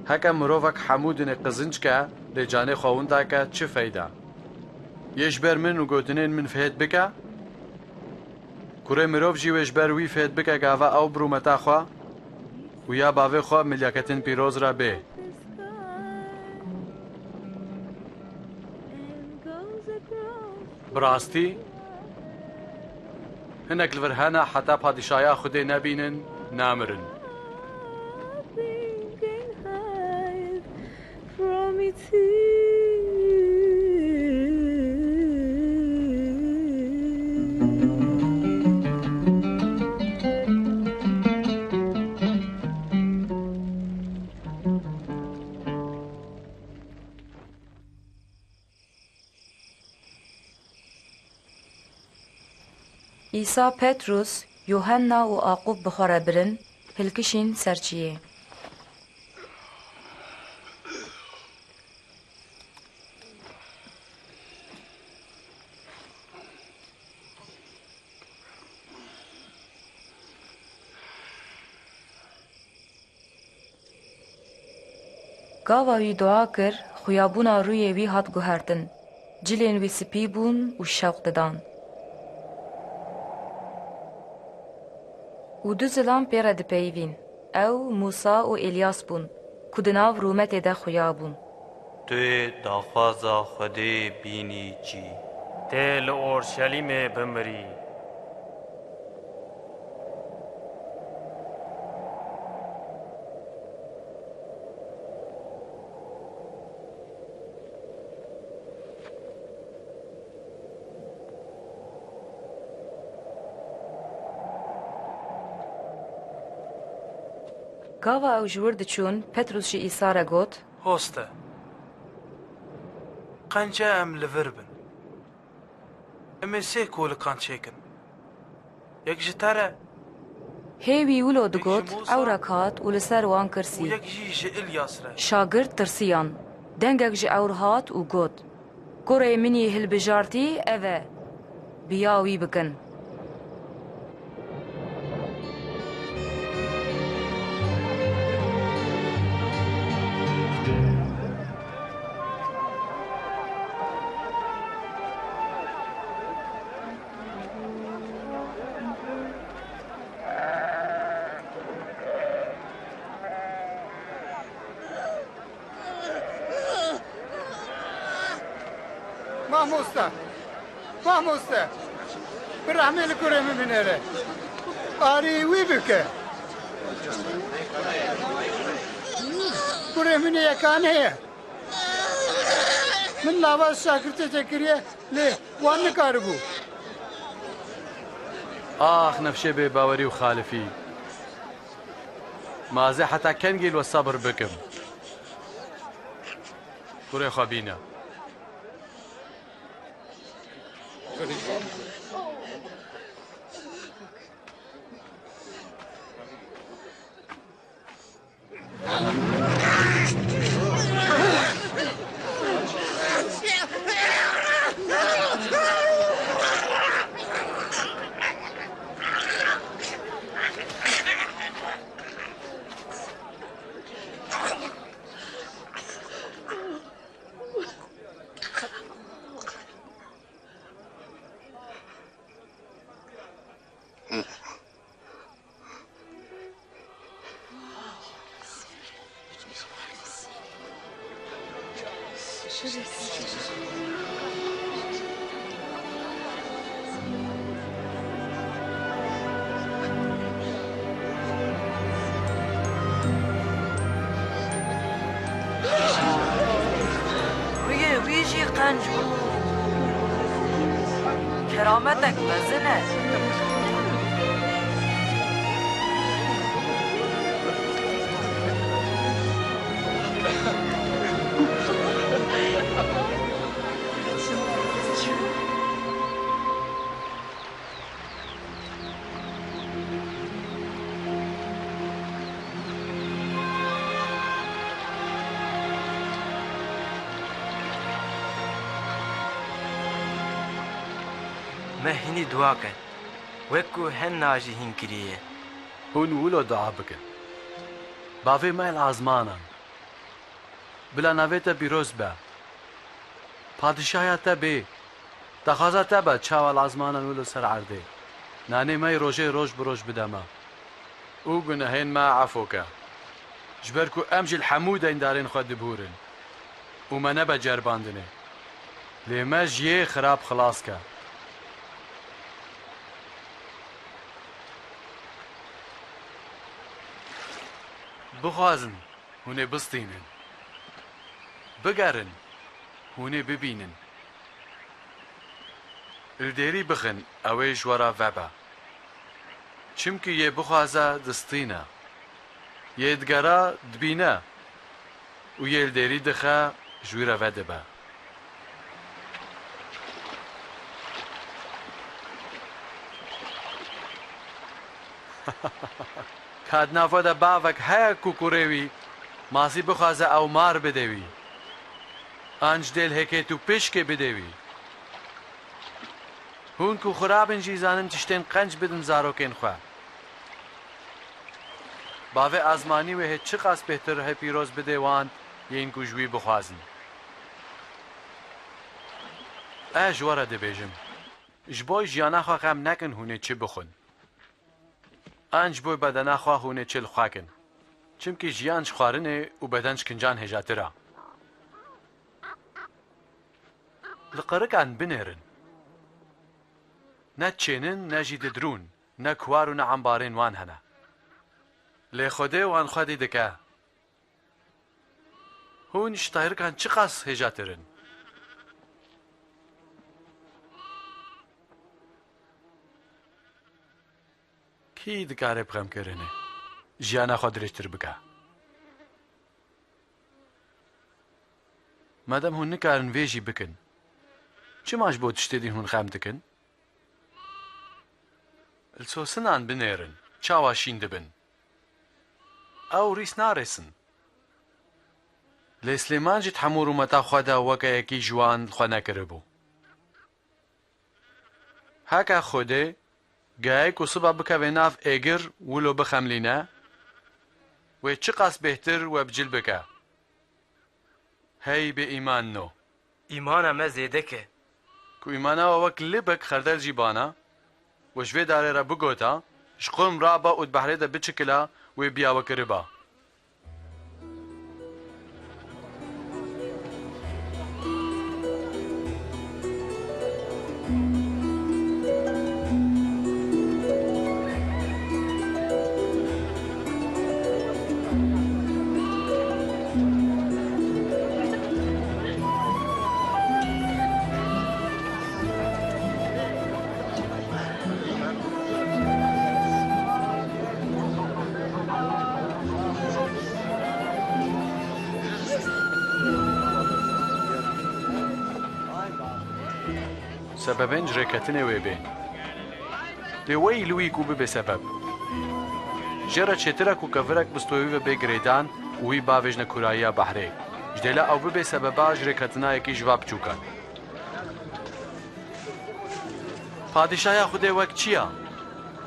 هکا مروفک حمودن قزنج که لی جانه خوا وندا که چه فایده یش بر من و گوتنین من فهد بکا کوره مروف جیوش بر وی فهد بکا گاوا او برو متا خوا و یا باوی خوا ملیاکتن پیروز را بی براستی هنک الورهانا حتی پادشایا خودی نبینن نامرن عیسی پتروس یوحنا و آقوب بخوره برن هلکشین سرچیه گاوا وی دعا کر خویابونا روی وی هات گوهرتن. جلین وی سپی بون و شوق ددان. و دو زلان پیره ده پیوین. او موسا و الیاس بون. کدناو رومت ده خویابون. توی داخوازا خودی بینی چی؟ تل اورشلیم بمری. گاوا او جور دچون پتروس جی ایسا را گوت هۆستە قەنجە ئەم لەڤەر بن ئەمێ سێ کۆلەکان چێکن یەک ji te re هیوی ولو دگوت او را کات و لسر وان کرسی و یەک jî ji İlyas re شاگرد ترسیان دنگک جی اور هات و گوت گوره منی هلبجارتی اوه بیاوی بکن مامۆستا بڕحمێ لە کوڕێ من بنێرە ئاری وی بکە کوڕێ منی یەکان هەیە من لاواز شاکرتێکە کردە لێ وان نکاربوو ئاخ نەفشێ بێ باوەری و خالفی مازێ حتا کەنگیل وە سەبر بکەم کوڕێ خەبینە ویجی قنج بود کرامتک بزنه مهنی دعا کن وکو هن ناجی هین کریه هون ولو دعا بکن باوی مایل عزمانان بلا نویتا بیروز با پادشاهیا تا بی تخازا تا با چاوال عزمانان ولو سر عرده نانی مای روژه روش بروش بدما او گناهین ما عفو که جبرکو امجی الحموده این دارین خود بورن و ما نبا جرباندنه لیما جیه خراب خلاص که بخوازن هونه بستینن بگرن هونه ببینن الدیری بخن اوی جورا وبا چمکه یه بخوازه دستینه یه ادگره دبینه و یه الدیری دخه جورا ودبا کاد نافده باوک هیا کوکوروی ماسی بخوازه او مار بدوی آنج دل هکی تو پشکه بدوی هون کو خرابن جیزانن تشتین قنج بدن زاروکین خواه باوه ازمانی و هیچ چقاس بهتر های پیروز بدوان یین کو جوی بخوازن جواره دبیجم جبوی جیانا خواه غم نکن هونه چه بخون جبوی بدنا خواه هونه چل خواه کن چمکی جیانش خوارنه و بدنش کنجان هجاتره لقرق عن بنهرن نه چینن نه جید درون نه کوار و نه عمبارین وان هنه لی خوده وان خودی دکه هون شتایر کن چی قاس هجاترن کی دکاره بخم کرنه جیانا خود درشتر بکه مادم هون نکارن ویجی بکن چه ماش بود تشتدین هون خام دکن السوسنان بنيرن چاواشين دبن او ريس نارسن لسليمان جت حمور متا خدا وكايكي جوان خنا كربو هكا خوده جايك وصبا بك بناف ايجر ولو بخملينا ويتشقاس بهتر وبجل بك هاي بإيمان نو إيمانا ما زيدك كو إيمانا ووك لبك خردل جيبانا وشوي داري را بگوتا شقوم رابا ود بحري دا بچكلا ويبيا وكربا سببين جريكتني ويبين دي وي لوي كوبي بسبب جرى تشترك وكفرك بستوي بجريدان وي باوجنا كورايا بحري جدلا او بسببا جريكتنا يكي جواب چوكان پادشاهي خوده وقت چيا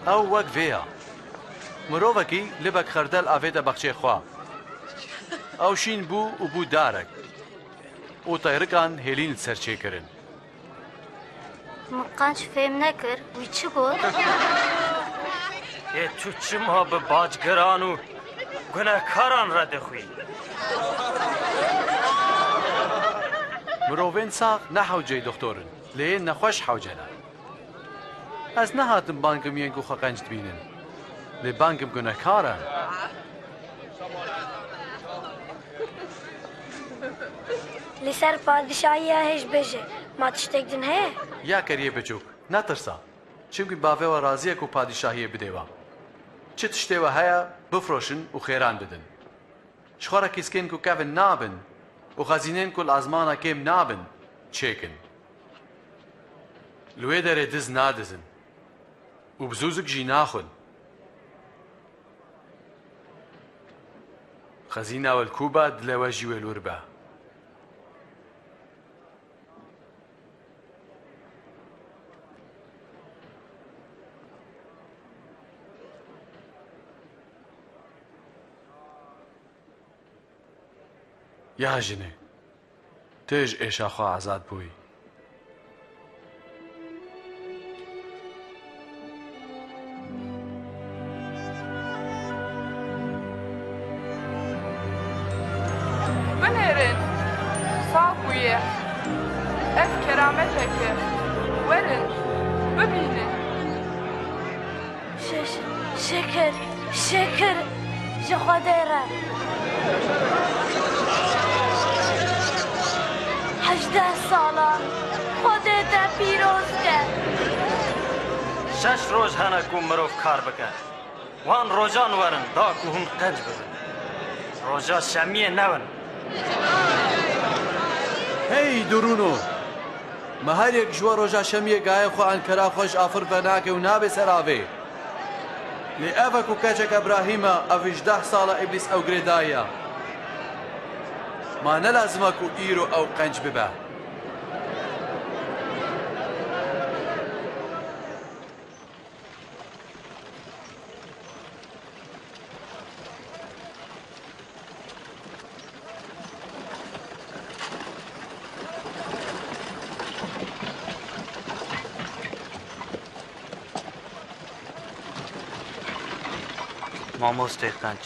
او وقت فيا مروفكي لبك خردل افيدا بخشي خوا او شين بو و بو دارك و طيركان هيلين سرچه کرن مقانش فهم نکر وی چی گفت؟ یه تو چما به باجگران و گناهکاران را دخوی مروفين ساق نحو جاي دكتورن لين نخوش حوجنا از نهاتم بانكم ينكو خقنج تبينن لي بانكم گناهكارن لسر پادشاهی هش بجه ما تشتک دن هه يا كريه بچوك نترسا چونكي باوه و رازيه كو پادشاهيه بديوا چه تشتيوا هيا بفروشن و خيران بدن شخورا كيسكين كو كافن نابن و خزينين كو الازمانا كيم نابن چيكن لوي داره دز نادزن و بزوزك جي ناخن خزينة والكوبا دلوا جي والوربا يا جني تيج ايش اخو عزاد بوي بنهرن صابوية اف كرامتك ورن ببينن شكر جخديرة 18 سالان خودت پیروز کرد 6 روز هنه کو مروف کار بکن وان روزان ورن دا کو هم قنج ببن روزا شمیه نون هی درونو ما هر یک جوا روزا شمیه گای خو انکرا خوش آفر بناکه و نابه سراوه لی اوه کو کچک ابراهیم او 18 ساله ابلیس او گریدایا ما نلازمه کو ایرو او قنج ببه مامۆستەی قەنج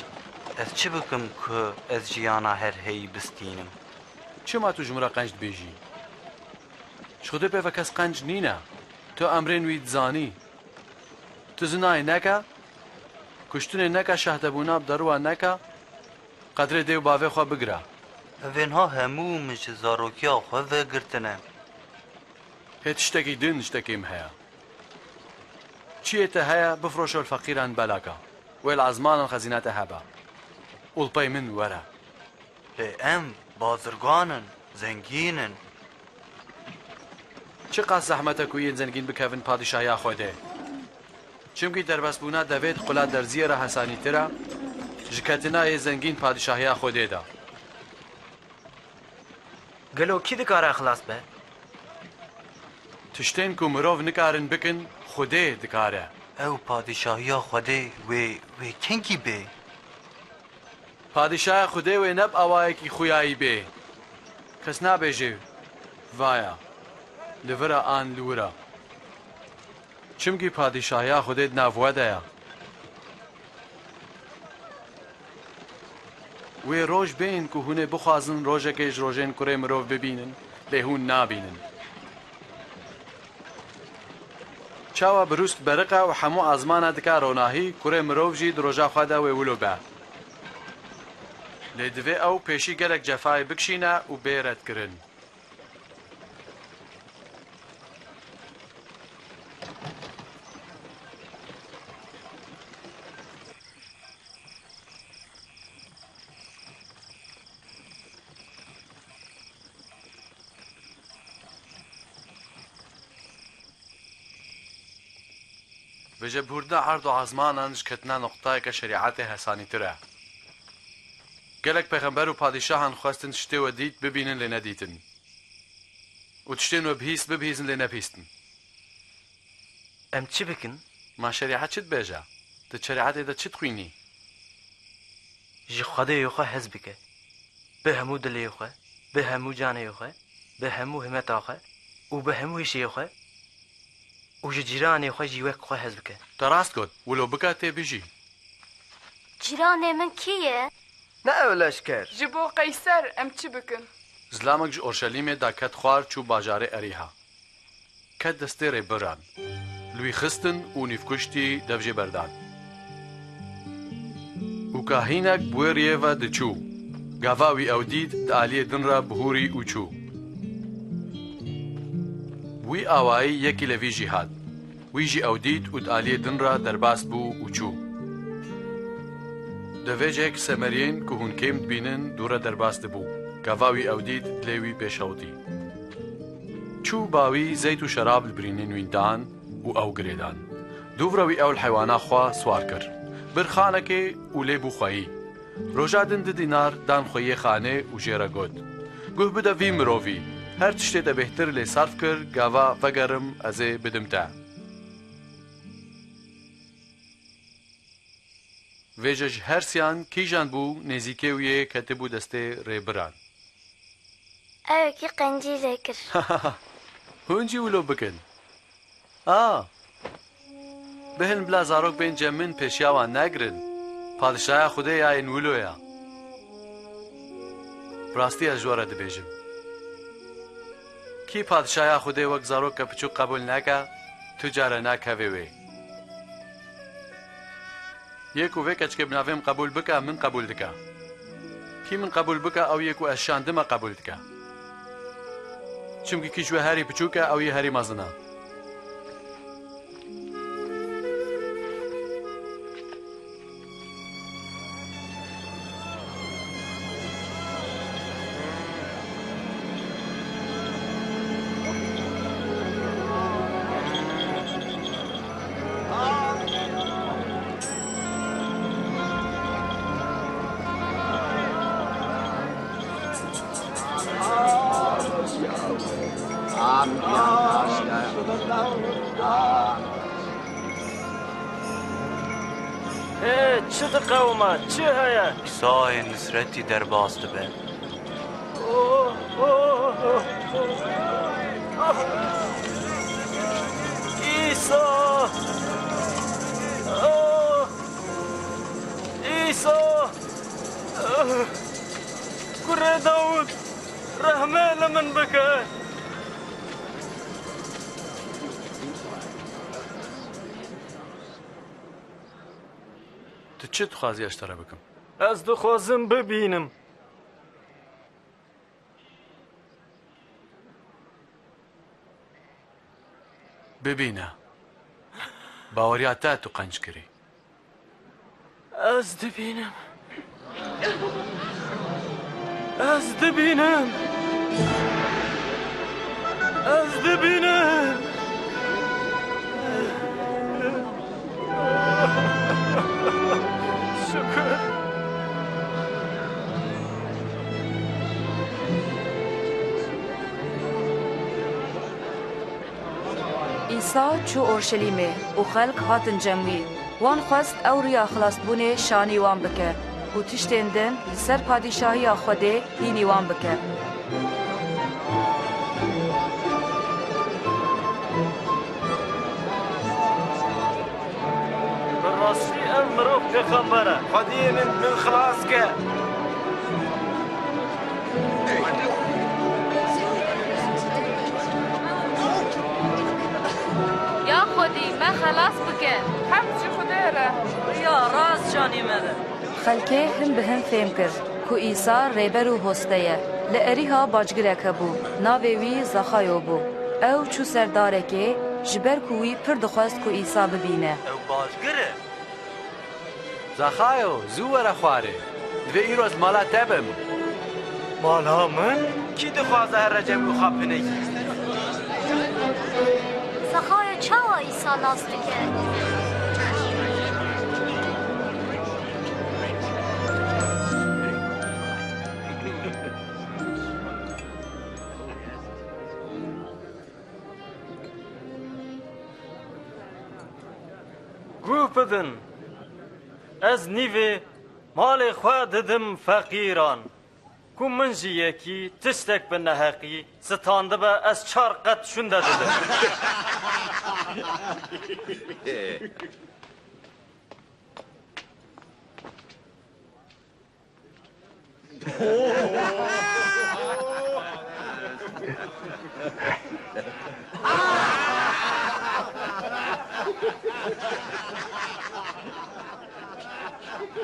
ئەس چ بکەم کە ئەس ژیانە هەر هەی بستینم چما تو ژمرە قەنج دبێژی خودێ پێوە کەس قەنج نینە تۆ ئەمرێن وی دزانی تو زنای نەکە کوشتنێ نەکە شەهدەبوونا بدەڕوە نەکە قەدرێ دێ و باوێ خوا بگرە ئەڤێنها هەموو مش زارۆکیا خۆ vêgirtine هێت شتێکی دن شتێکیم هەیە چیەتە هەیە بفرۆشە فەقیران بەلاکە وێ لە عەزمانن خەزینەتە هەبە وڵپەی من وەرە لێ ئەم بازرگانن زەنگینن چ قاس زەحمەتە کو یەن زەنگین بکەون پادیشاهیا خۆدێ چمکی دەربەستبوونا دەبێت قوڵا دەرزیێرە هەسانیترە ji ketinayê zengîn padişahiya Xwedê da. Gelo kî dikare xilas be? Tiştên ku mirov nikarin bikin, Xwedê dikare. Ew padişahiya Xwedê wê kengî bê? Padişahiya Xwedê wê neb awayekî xuyayî bê. Kes nabêje vaya. Li vira an li wira. Çimkî padişahiya Xwedê di nav we de ye. Wê roj bên ku hûn ê bixwazin rojekê ji rojên kurê mirov bibînin, lê hûn nabînin. Çawa bi rûst beriqe û hemû ezmana dike ronahî, kurê mirov jî di roja xwe de wê wilo be. Lê divê ew pêşî gelek cefayê bikişîne û bê redkirin. Bi jebûrda erd û ezmanan ji ketina noqtayeke şerîetê hesanîtir e. Gelek pexember û padîşahan xwestin tiştê we dît bibînin lê nedîtin. û tiştên we bihîst bibihîzin lê nepîstin. Em çi bikin? Ma şerîet çi dibêje? Di şerîetê de çi dixwînî? Ji Xwedê xwe hez bike. Bi hemû dilê xwe, bi hemû canê xwe, bi hemû himeta xwe û bi hemû hêşiyê xwe û ji cîranê xwe jî wek xwe hez bike. Te rast got, wilo bike tê bijî. Cîranê min kî ye? Ne ew leşker? Ji bo Qeyser em çi bikin? Zilamek ji Orşelîmê da ket xwar çû bajarê Erîha. Ket destê rêbiran. Li wî xistin û nîvkuştî dev jê berdan. û kahînek bi wê riyê ve diçû. Gava wî ew dît di aliyê din re bihûrî û çû. Wî awayî yekî li vî jî hat. Wî jî ew dît û di aliyê din re derbas bû û çû. Di vê cihek semeriyên ku hûn kêm dibînin dûre derbas dibû. Gava wî ew dît lê wî pêşewtî. Çû bawî zeyt û şerab li birînên wî dan û ew girêdan. Dûvra wî ew li heywana xwe swar kir. Bir xanekê û lê bû xweyî. Roja din di dînar dan xweyê xanê û jê re got. Guh bide vî mirovî. Her tiştê te bêhtir lê sarf kir, gava vegerim ez ê bidim te. Vê ji her siyan kîjan bû nêzîkê wî yê ketibû destê rêbiran. Evekî qencî lê kir. Hûn jî wilo bikin. Bihin bila zarok bên cemin pêşiya wan negirin. Padişaya Xwedê ya yên wilo ya. Rastî ez ji we re dibêjim. Kî padişaya Xwedê wek zarokeke piçûk qebûl neke, tu care nakevê wê. Yê ku vê keçikê bi navê min qebûl bike, min qebûl dike. Kî min qebûl bike ew yê ku ez şandime qebûl dike. Çimkî kî ji we herî piçûk e ew yê herî mezin e. çi diqewma, çi heye? İsa'yê Nusretî derbas dibe. İsa! كره داود رحمه لمن بك تو چه دخوازی اشتره بکم؟ از دخوازم ببینم. ببینه باوریاتا تو قنج کری. از دبینم. از دبینم. از دبینم. شکر. عیسی چو اورشلیمه و خلق هاتن جمعی وان خواست او ریا خلاص بونه شانی وان بکه و تشتندن لسر پادشاهی خوده هینی وان بکه. بالراسي امرو بخمره خدي من خلاص كه يا خدي ما خلاص بكن حمزي خديرة يا راس جاني ماذا خلکه هم به هم فهم کرد که عیسی ریبر و هستیه لعریها باجگرک بو ناوی زخایو بو او چو سرداره که جبر کوی پر دخواست که عیسی ببینه او باجگره زخایو زور خواره دوی ایروز مالا تبم. مالا من؟ کی دخوازه هر رجب و خبنه زخای چاوا ایسا ناز دکه گو بدن از نیوه مال خواه ددم فقیران کو من جیه کی تشتک به نحقی ستانده به از 4 قط شنده ددم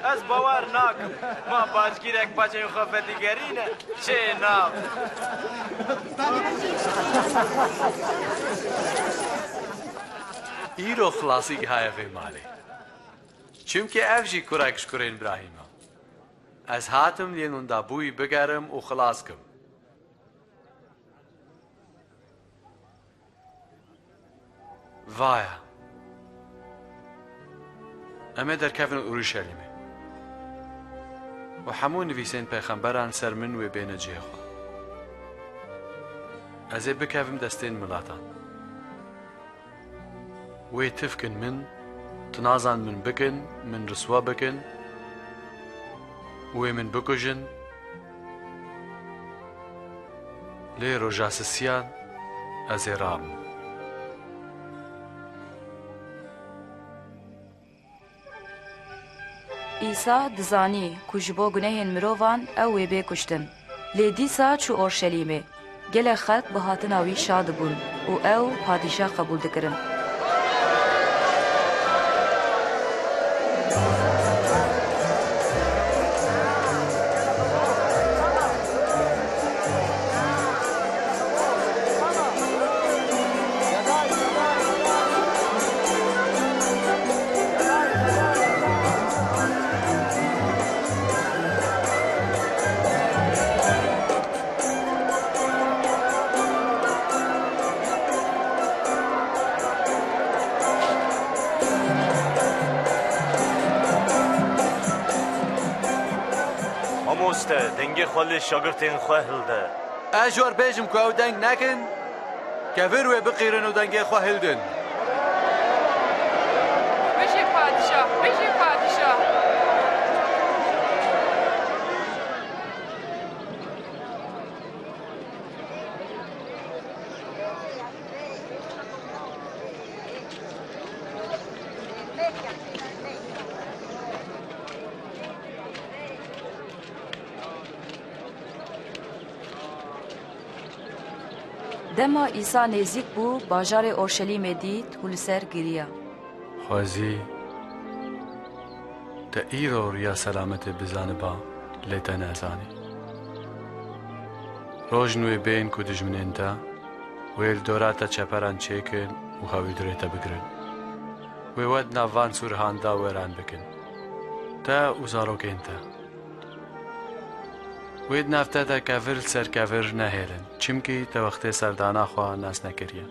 از باور ناکم ما باجگیرک باچه خواه دیگرینه چه نام ایرو خلاصی که های فی مالی چونکه افجی کرکش کرین براهیمه از هاتم لینون دا بوی بگرم و خلاص کم وایا اما در کفن اورشلیمه و همون نویسین پیغمبران سر من و بین جیخوا از بکفم دستین ملاتان و تفکن من تنازان من بکن من رسوا بکن و من بکجن لی رجاسسیان از رام عیسی دزانی که جبو گناهین مروان او وی بکشتن لی دیسا چو اورشلیمه گل خلق به هاتناوی شاد بون و او پادشاه قبول دکرن دنگی خالی شاگرتین خواه هلده اجوار بیجم که او دنگ نکن که وروی بقیرن و دنگی خواه هلدن بشی پادشاه بشی پادشاه دما عیسی نزدیک بو باجار اورشلیم دید و لسر گریه. خوازی تا ایرو ریا سلامت بزانه با لیتا نزانی. روز نوی بین که دجمنین تا ویل دوراتا چپران چیکن و هاوی دریتا بگرن. وی ود نوان سورهان دا ویران بکن. تا وزاروکین تا. وید نفته تا کافر سر کافر نهیرن. چمکی تا وقت سردانا خواه ناس نکریه.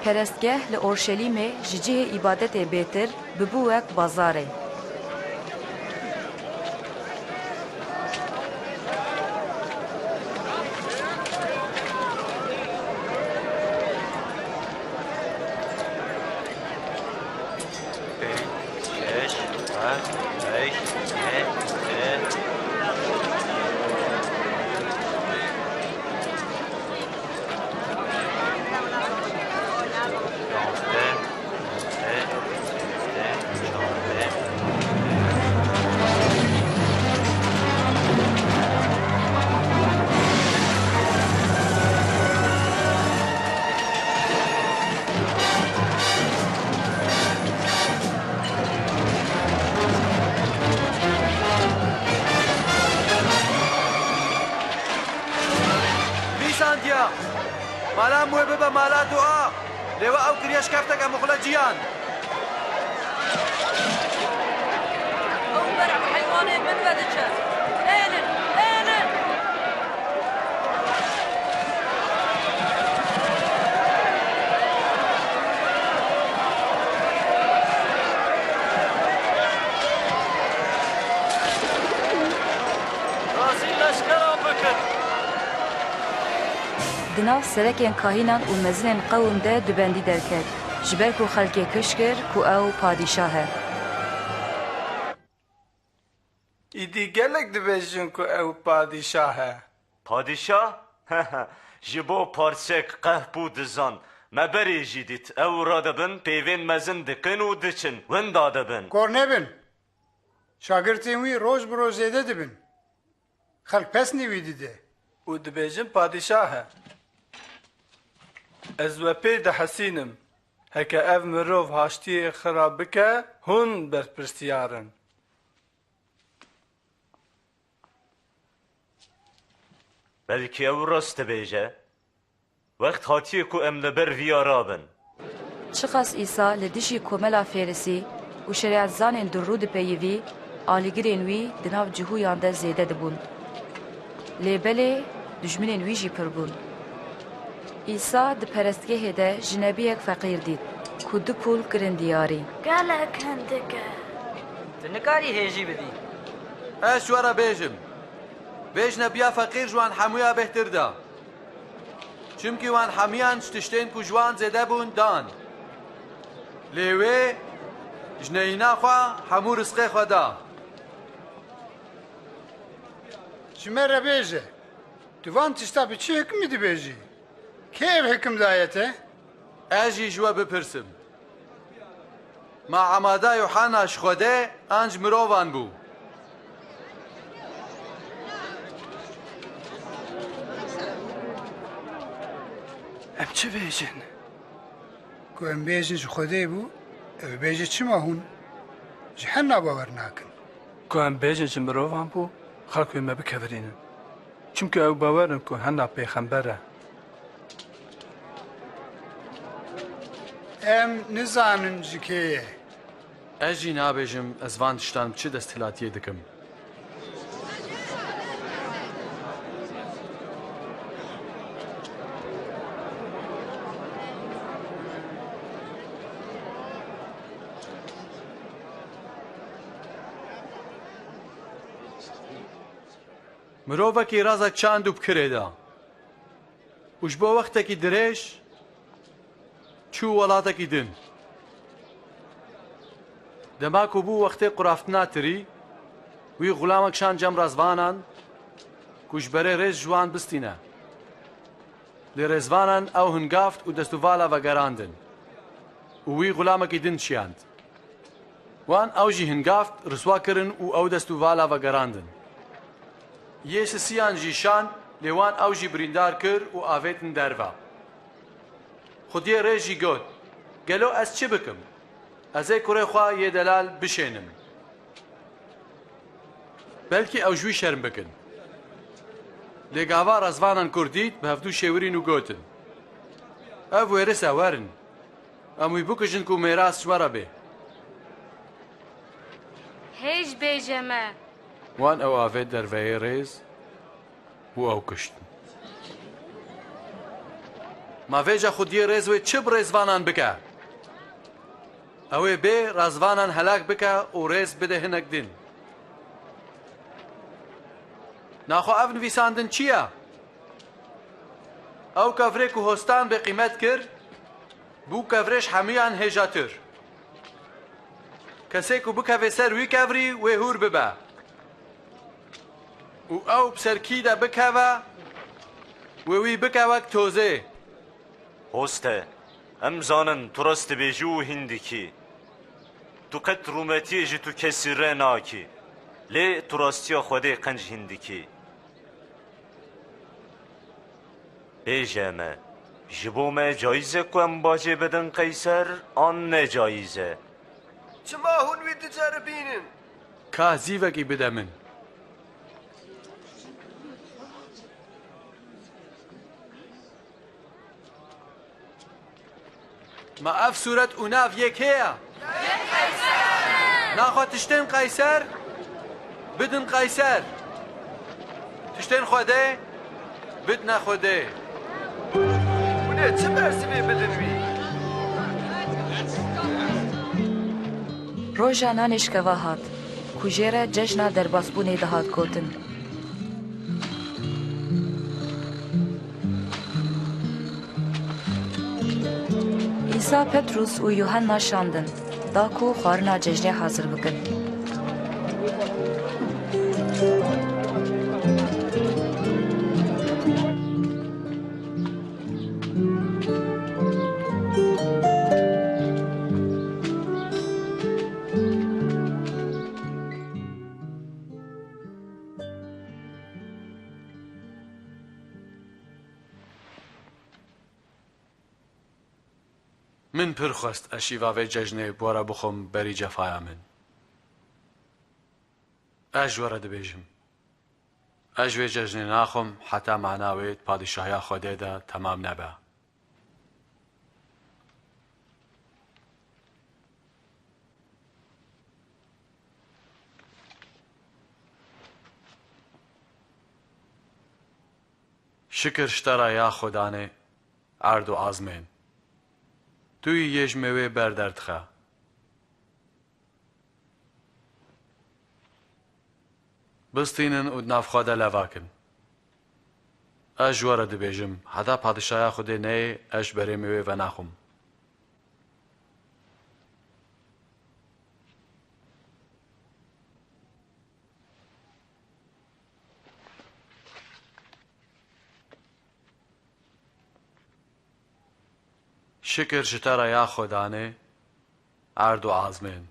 پرستگاه لأورشلیم ججه عبادت بیتر ببوک بازاره. مالا موی ببا مالا دعا لیوا او کریش کفتک مخلا جیان او برع حیوانه من بدچه اینن رازی لشکران بکن دناو سرکین کاهینان و مزنین قوم ده دبندی درکد. جبر کو خلکی کشکر کو او پادشاهه. ایدی گلک دبیجن کو او پادشاهه. پادشاه؟ جبو پارچک قهبو دزان مبری جیدیت او را دبن پیوین مزن دکن و دچن وندا دبن کور نبن شاگرتین وی روز بروز زیده دبن خلق پس نیوی دیده و دبیجن پادشاهه. از و پی ده حسینم هکه او مروف هاشتی خراب بکه هون برپرسیارن. بلکه او راست بیجه وقت هاتیه که ام لبر ویا رابن چخص عیسی لدیشی کوملا فیرسی و شریعت زانین درود پیوی آلیگرین وی دناو جهویان ده زیده دبون. لیبله دجمنین وی جی پر بون. عیسی ده پرستگه ده جنبیک فقیر دید که دو پول کرن دیاری. گلک هندگه تنکاری هیجی بدی اش ورا بیجم بیج نبیا فقیر جوان حمویا بهتر دا چمکی وان حمیان شتشتین کو جوان زیده بون دان لیوه جنینا خواه حمو رزقه خواه دا شمره بیجه دوان تشتا به چی حکمی دی بیجی؟ که حکم دایته؟ اجی جوا بپرسم ما عماده یوحنا شخوده انج مروان بو ام چه بیجن؟ که ام بیجن شخوده بو او بیجه چی ما هون؟ جهنم باور نکن که ام بیجن جمروف هم بو خلقوی ما بکورینن چونکه او باورن که هننا پیغمبره. ام نزانن جکیه اجی نابیجم از وان تشتان چه دستلاتیه دکم مروفکی رازک چاند و بکره دا وش بو وقتکی دریش چو ولاتکی دن دماکو بو وقتی قرافتنا تری وی غلامک شان جم رزوانان کش بره ریز جوان بستینه لی رزوانان او هنگافت و دستوالا و گراندن وی غلامەکی دن چیاند وان ئەوژی هنگافت ڕسواکردن و ئەو دەست و ڤالاڤە گەڕاندن یێ سسیان ژیشان لێوان ئەوژی بریندار کرد و ئاڤێتن دەرڤە خودیێ ڕێژی گوت گەلۆ ئەس چی بکەم ئەزەی کوڕێ خوا یێ دەلال بشێنم بەلکی ئەو ژووی شەرم بکەن لێگاوا ڕەزوانان کوردیت بە هەفتوو شێورین و گوتن ئەو وێرسە وەرن ئەمووی بکوژن و مێراس شوەرە بێ هێژ بێژەمە وان ئەو ئاڤێت دەرڤەیە ڕێز و ئەو کشتن ماڤێژە خودیە ڕێزوێ چ ڕێزوانان بکە ئەوێ بێ ڕازوانان هەلاک بکە و ڕێز بدە هەنەک دن ناخۆ ئەف نویساندن چییە؟ ئەو کەڤرێک و هۆستان بە قیمەت کرد بوو کەڤرێش هەمویان هێژاتر کەسێک و بکەوێ سەر وی کەڤری وێ هور ببە و ئەو سەرکیدا بکەوە وێ وی بکە وەک تۆزێ هۆستە ئەم زانن تو ڕست دەبێژی و هیندێکی تو قەت ڕوومەتیێژی تو کەسی ڕێ ناکی لێ تو ڕاستیە خودێ قەنج هیندێکی بێژەمە ji bo me cayîz e ku em bacê bidin qeyser an necayîz e çima hûn wî diceribînin کا زیڤekî bide min ما ev sûret û nav yek heye naxwe tiştên qeyser bidin qeyser tiştên xwedê bidne xwedê çi mersivê bidin wî Roja nanêşkeva hat ku jê re cejna derbasbûnê dihat gotin. İsa Petrus û Yuhanna şandin da ku xwarina cejnê hazir bikin. من پڕ خواست ئەشیڤاوێ جەژنێ بۆرە بخۆم بەری جەفایا من ئەژ وەرە دەبێژم ئەژوێ جەژنێ ناخۆم حتا معناوێت پادیشاهیا خودێدا تەمام نەبە شکر شتەرە یا خۆدانێ عرد و ئازمێن توی یەژ مێوێ بەردەردخە بستینن و نافخوادا لەڤاکن ئەژ وەرە دەبێژم هەتا پادشایا خودێ نەیە ئەش بەرێ مێوێ ڤە ناخۆم شکر شتەرە یا خۆدانێ عرد و ئازمێن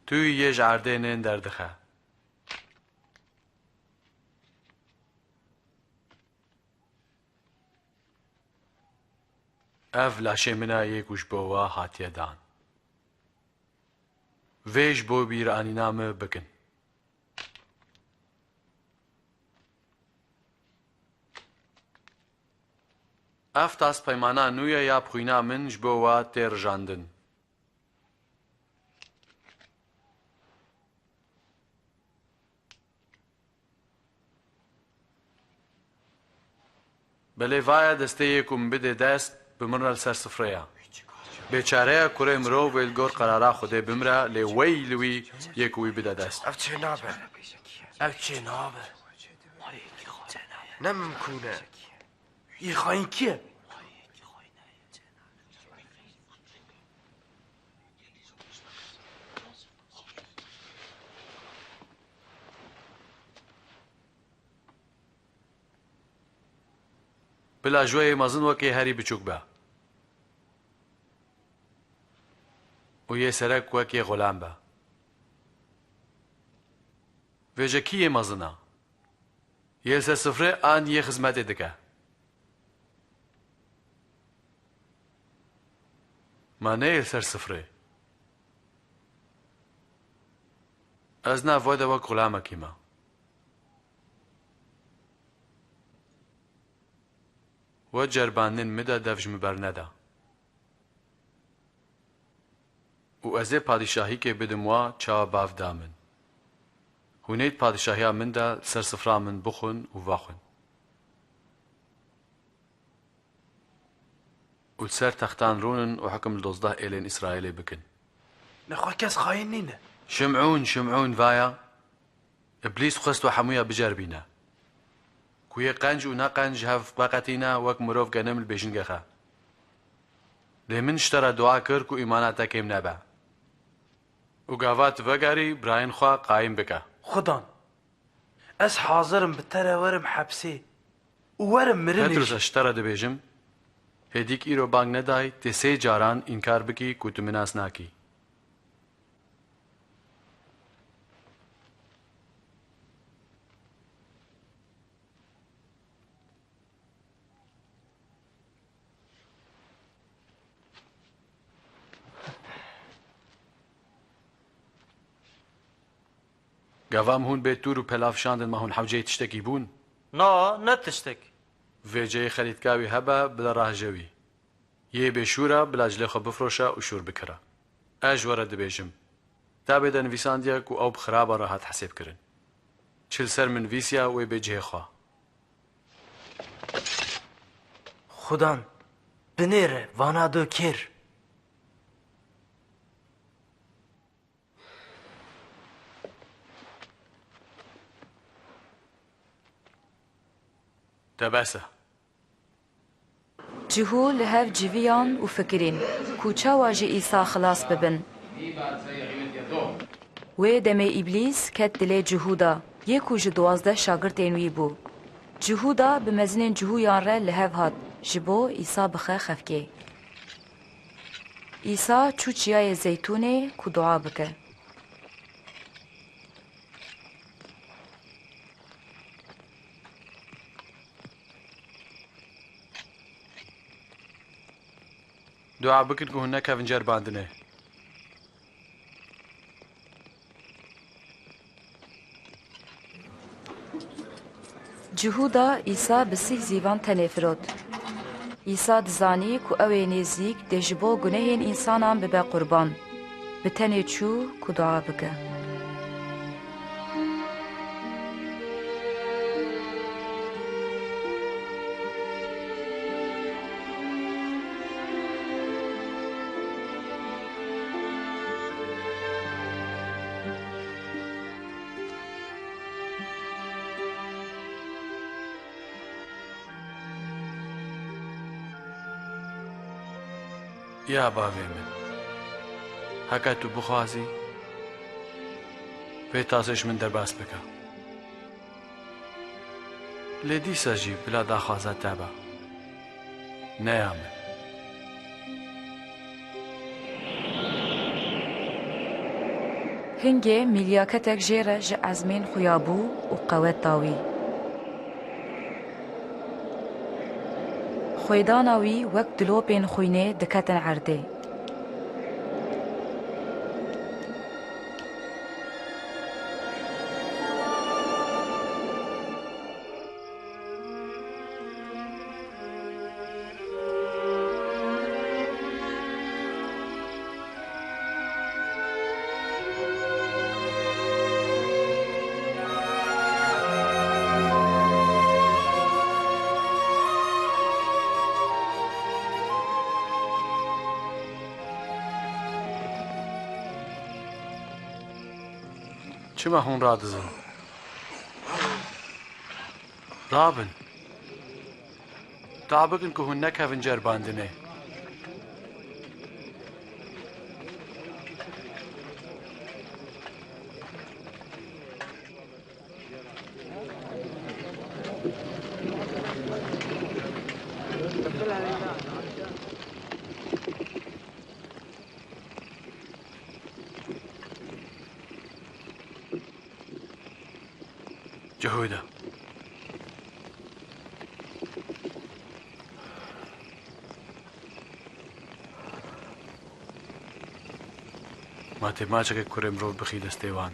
توی یەژ عردێنێن دەردخە ئەڤ لاشێ منە یەکوش بۆوە هاتیەدان vêj بۆ بیرانîna me bikin ev taspeymana nû ye ya bixwîna min ji bo we tê rijandin belê vaya destê yê ku min bidê dest bimire li ser sifreya bêçareya kurê mirov wê li gor qerara Xwedê bimire lê wey li wî yê ku wî bide dest ev çê nabe ev çê nabe ne mimkûn e yê xayîn kî ye bila ji wê mezin wekê herî biçûk be و یه سرک وکی غلام با ویجه کیه مزنا یه سر سفره آن یه خدمت دکه ما نه یه سر سفره از نه وایده وک غلامه کیما و جربانین مده دفج مبر نده و از پادشاهی که بدم وا چا باف دامن هونیت پادشاهی من دا سر سفرا من بخون و واخون و سر تختان رونن و حکم دوزده ایلین اسرائیلی بکن نخواه کس خاین نینه شمعون وایا ابلیس خست و حمویا بجربینا کوی قنج و نقنج هف باقتینا وک مروف گنم البیشن گخا لیمن اشترا دعا کرد کو ایماناتا کم نبا و گاوات وگاری براین خواه قایم بکا خدان از حاضرم بتره ورم حبسی و ورم مرنش پتروس اشترا دبیجم هدیک ایرو بانگ ندای تسی جاران انکار بکی کو تو مناس ناکی گوام هون به تور و پلاف شاندن ما هون حوجه تشتکی بون نه تشتک ویجه خریدکاوی هبا بلا راه جوی یه بشورا بلا جلی خو بفروشا و شور بکرا اج ورد بیجم تا بدا نویساندیا کو او بخرابا راحت حساب کرن چل سر من ویسیا و بجه خواه خدان بنیره وانا دو کر تباسه جهو لهف جویان و فکرین کوچا واجه ایسا خلاص ببن و دم ابلیس کت دل جهودا یکو ج 12 شاگردین وی بو جهودا به مزنین جهویان را لهف هات جبو ایسا بخه خفکه ایسا چوچیای زیتونه کو دعا بکه دعا بکن که هنه کفنجر باندنه جهودا ایسا بسیح زیوان تنفرد ایسا دزانی کو اوه نزیک دجبو گناهین انسانان ببه قربان به تنه چو کو دعا بکه یا باوی من هکا تو بخوازی به تازش من در باس بکا لیدی سجی بلا داخوازات تابا نیامن هنگه ملیاکتک جیره ج ازمین خویابو و قوت داوی خویداناوی وک دلو بین خوینه دکتن عرده چما هون را دزن رابن تا بکن که هون نکفن جر باندنه جهوده ماته ماچه کوره مرو بخی دستیوان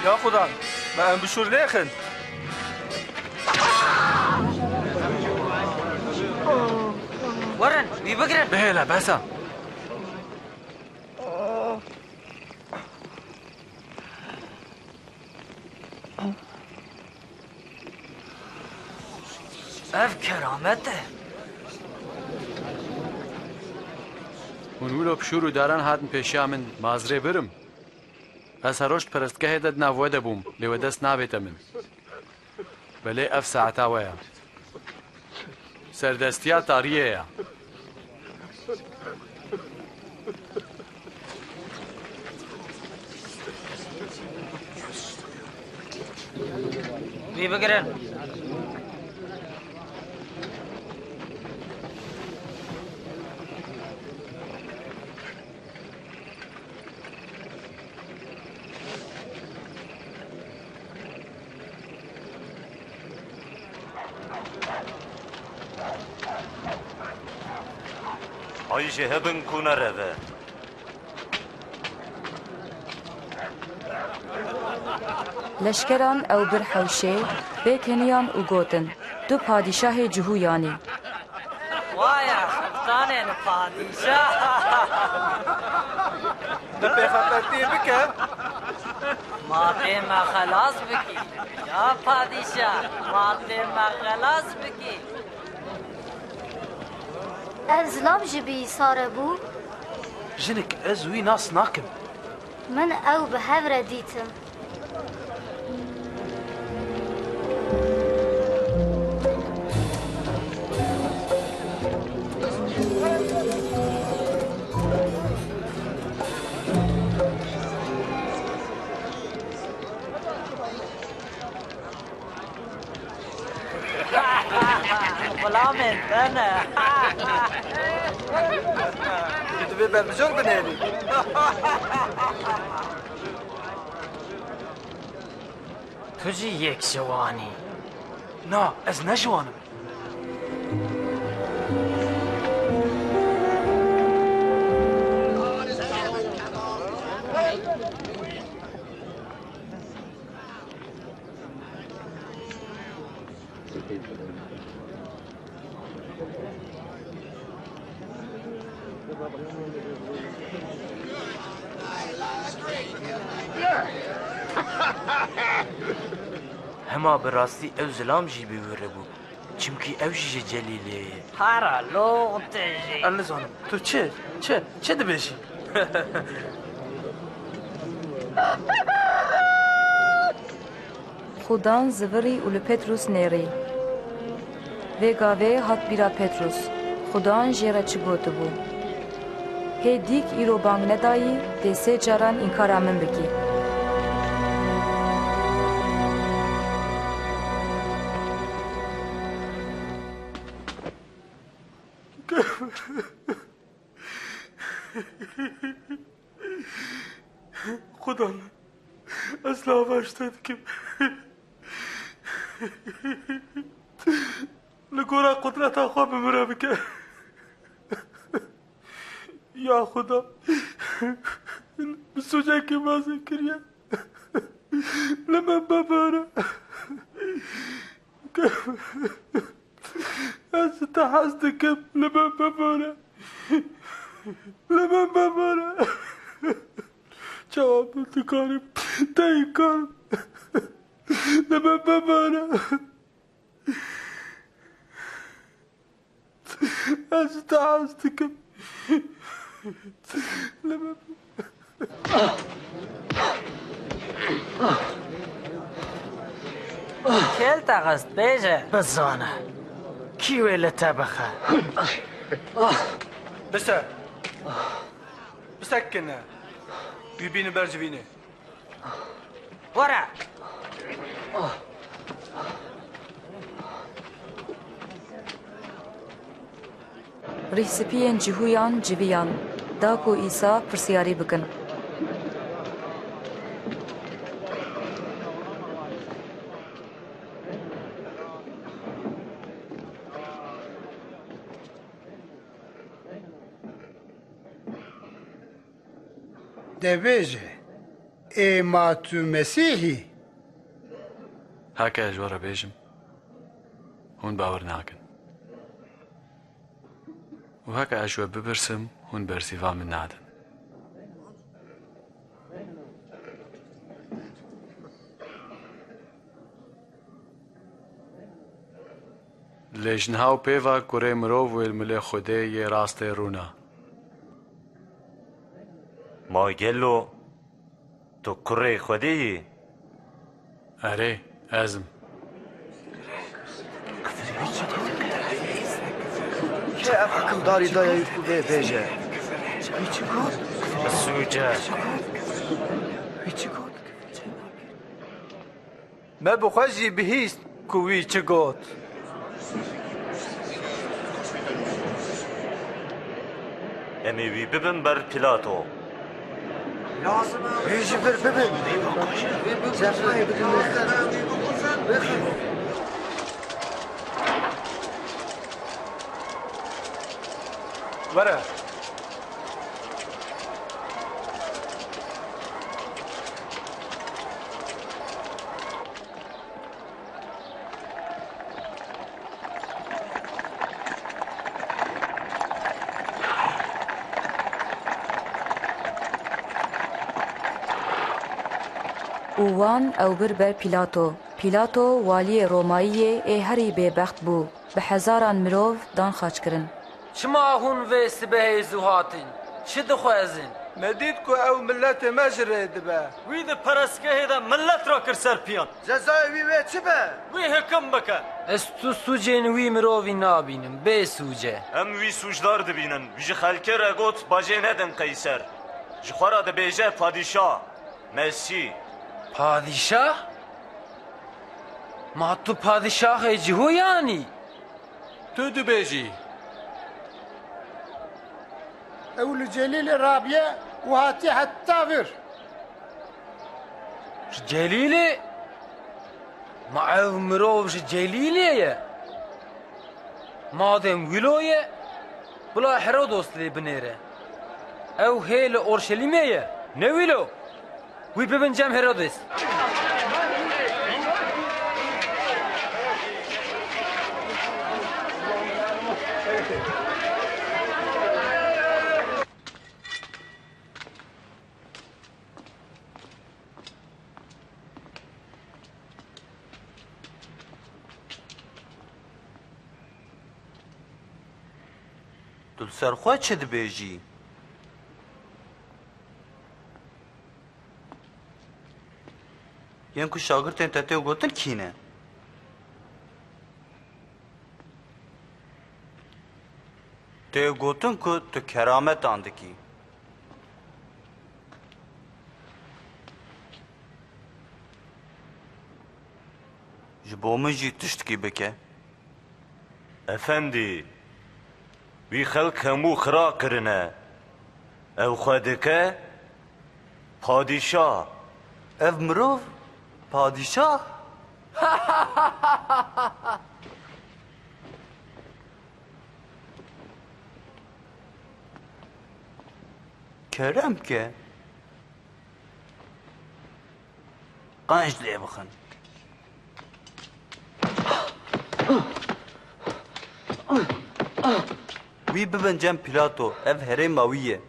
یا خدا من بشور لیخن ورن بی بگرن بهلا بسا اف کرامته ونولو بشور و داران هاتن پیشیا من مازره برم از هروشت پرستگاه داد ناوده بوم لیو دست نابیت من بله اف ساعتا ویا سردستیا تاریه یا بی بگرن آیجه هبن کنه روه لشکران او بر حوشه بیکنیان و گوتن دو پادشاه جهویانی وایا سلطانین پادشاه ده پیغمبرتی بکه ماته ما خلاص بکی یا پادشاه ماته ما خلاص بکی ازلام جبی ساره بو جنك ازوي ناس ناكم من او بهفره دیتم غلام انا تبي برمجور بنالي تجي یک جوانی نا از نجوانم هما براستی او زلام جی بیوره بو چمکی او جی جلیلیه هارا لوغ تجی انا زانم تو چه دبیجی خودان زوری اول پتروس نیری و گاوه هات بیرا پتروس خودان جیره چی گوتو بو هی دیک ایرو بانگ ندایی ده سه جاران اینکارا من بگی خدا اصلا باشتد که لگورا قدرت خواب مرا بکه یا خدا بسوجه که بازی کریه لمن بباره از تحصد کم لمن بباره جواب تکاریم تایی کارم لمن بباره از تحصد کم لمن کل تغست بیجه بزانه کیوی لطبخه بسكن بيبين برجبيني ورا ریسپین جهویان جویان داکو ایسا پرسیاری بکن دبیجه ایما تو مسیحی هکه اجواره بیجم هون باور ناکن و هکه اجوه ببرسم هون برسیوا من نادن لیجنها و پیوا کره مرو و المله خوده یه راست رونا ماگلو تو کره خوده اره ازم که اف حکم داری دایی کو بیجه سوجه ما بخوشی بهیست کوی چه گوت امی وی ببن بر پیلاتو بیجی ببین زفای بدون وره وان او بر پیلاتو والی رومایی ای هری ببخت بو به هزاران مروف دان خاچ کرن چما هون و سبه زوهاتن چه دخوازن مدید کو او ملت مجره دبه وی ده پرسکه ده ملت را کر سر پیان جزای وی چه به وی حکم بکن استو سوجین وی مرووی نابینم به سوجه ام وی سوجدار دبینن ویجی خلکه را گوت باجه ندن قیصر جخورا ده بیجه پادشاه مسی پادشاه؟ ما تو پادشاه جهو یعنی؟ تو دو بیجی اول جلیل رابیه و هاتی حتی ور جلیله؟ ما او مرووش جلیله مادم ویلویه بلا هرودوس لی بنیره او هیل اورشلیمیه نه ویلو وی ببن جم هرودوس دل سرخوا چه دبیجی یعنی که شاگردین تتیو گوتن کینه تیو گوتن که تو کرامت آندکی جبو من جی تشتکی بکه افندی وی خلق همو خرا کرنه او خودکه پادشاه اف مروف پادشاه کرم که قنج لی بخن وی ببن جم پیلاتو اف هره ماویه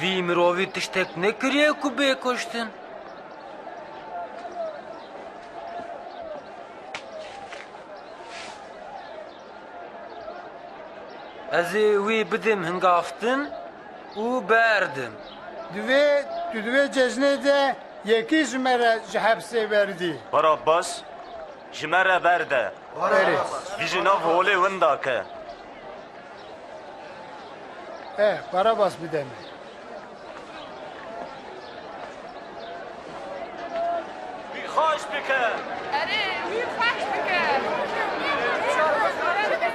وی مرووی تشتک نکریه کو بکشتن از وی بدم هنگافتن و بردم دوی تو دوی جزنه ده یکی جمره جحبسه بردی باراباس جمره برده ویژنا ولی وندا که باراباس بدمه بی خوش بکه اره وی خوش بکه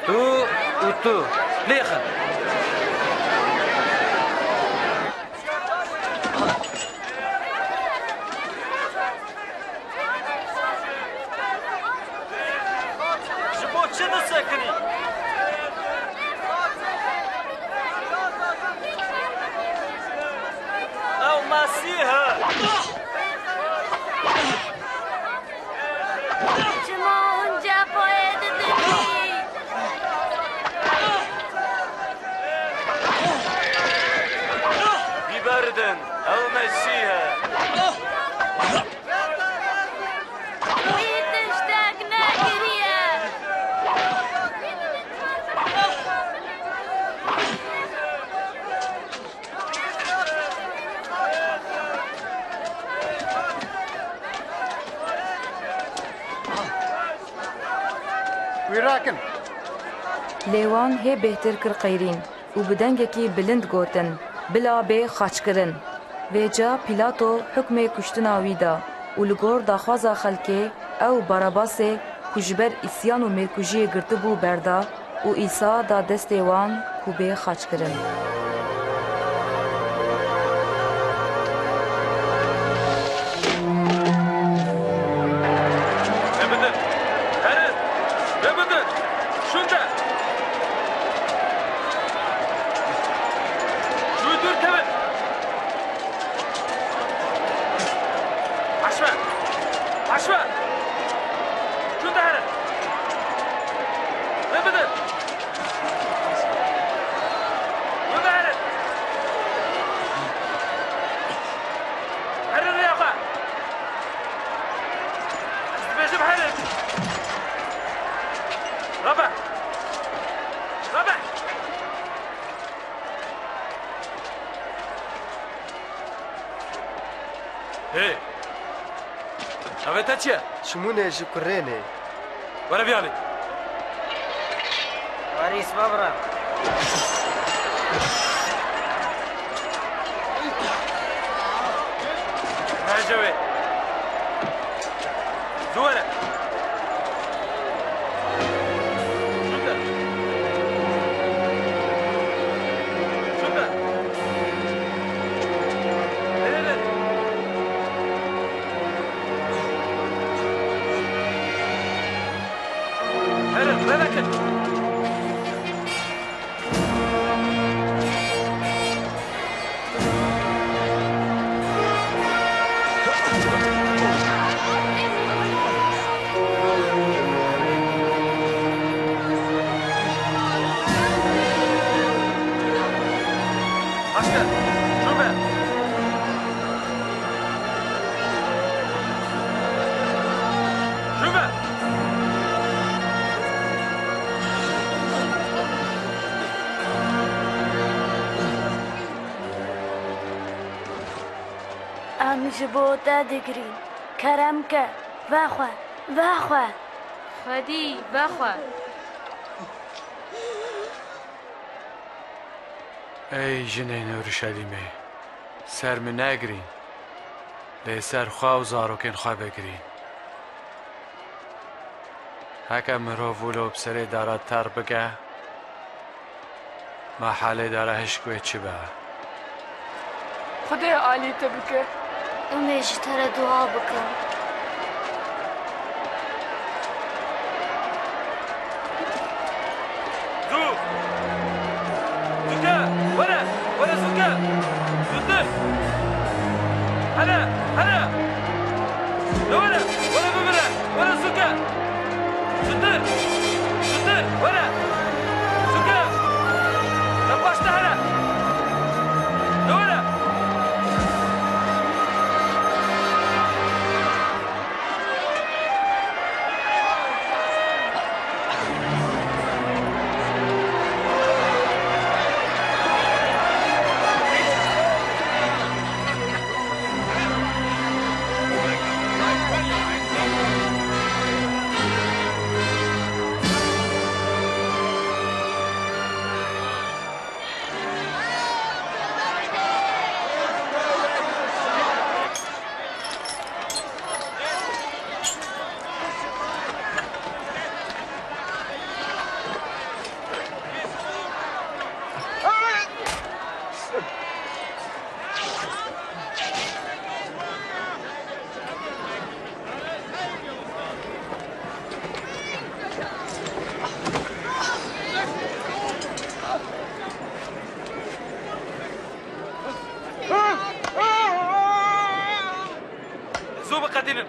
تو و تو لیخن شبو چه دسکنی؟ او مسیحه شما اونجا باید دمی بیبردن او مسیحه تشتک نگیریه ویراکن لیوان هی بهتر کر قیرین و بدنگکی بلند گوتن بلا به خاچکرن ویجا پیلاتو حکم کشتناوی دا و لگور داخوازا خلکه او باراباسه کجبر اسیان و مرکوژی گرتبو بردا و ایسا دا دست وان کو به خاچکرن هی اوه چیه؟ شمونه جکرینه وره بیالی واریس بابرا هجوه زوره جبو دگرین کرم که وخواه خدی بخواه ای جنین اورشلیمه سر من نگرین لی سر خواه و زاروکن خواه بگرین هکه مروولو بسره دارد تر بگه محله داره هشکوه چی به خدای عالی تبکه امیش تر دعا بکن ولا زكاة زدر هلا ولا ببرة ولا زكاة زدر ولا زكاة نباش هلا ولا بقدرن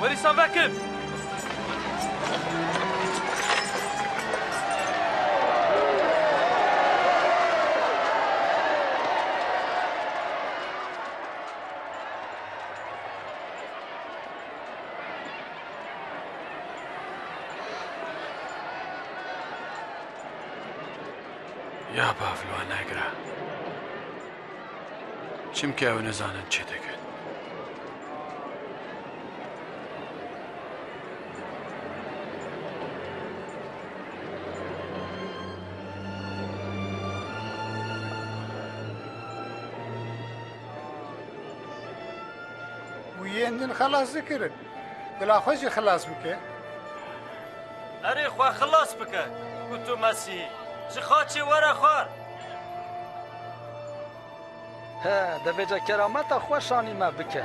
ولسان باكر يا بافلو ناگرا چمکە ئەو نەزانن چێ دەکەن ويندن خلاص ذكرن بلا خوش خلاص بك أري خوا خلاص بك كنتو مسيحي شخاتشي ورا خوار ها دەبێجە کەرامەتە خۆشانی مە بکە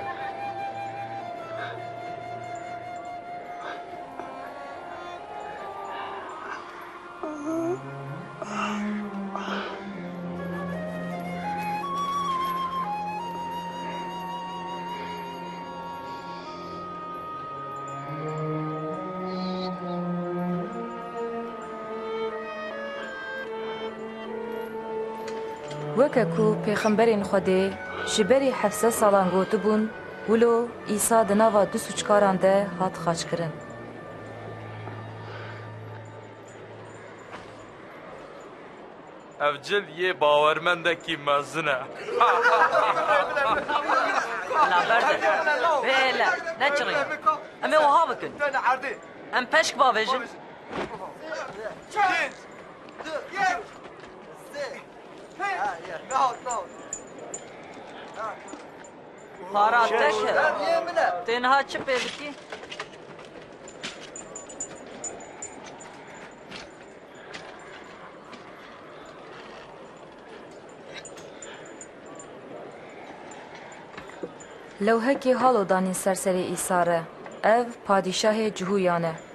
وەکە کو پێخەمبەرên Xwedê ji berî 700 salan gotibûn wilo îsa di nava du sûçkaran de hat xaçkirin. Ev cil yê bawermendekî mezin e. Bêle, neçirî. Em ê wiha bikin. Em peşk bavêjin. Para teke. Tenha çi pê dikî? Lewhekê halo danîn ser serê Îsa re. Ev padîşahê cihûyan e.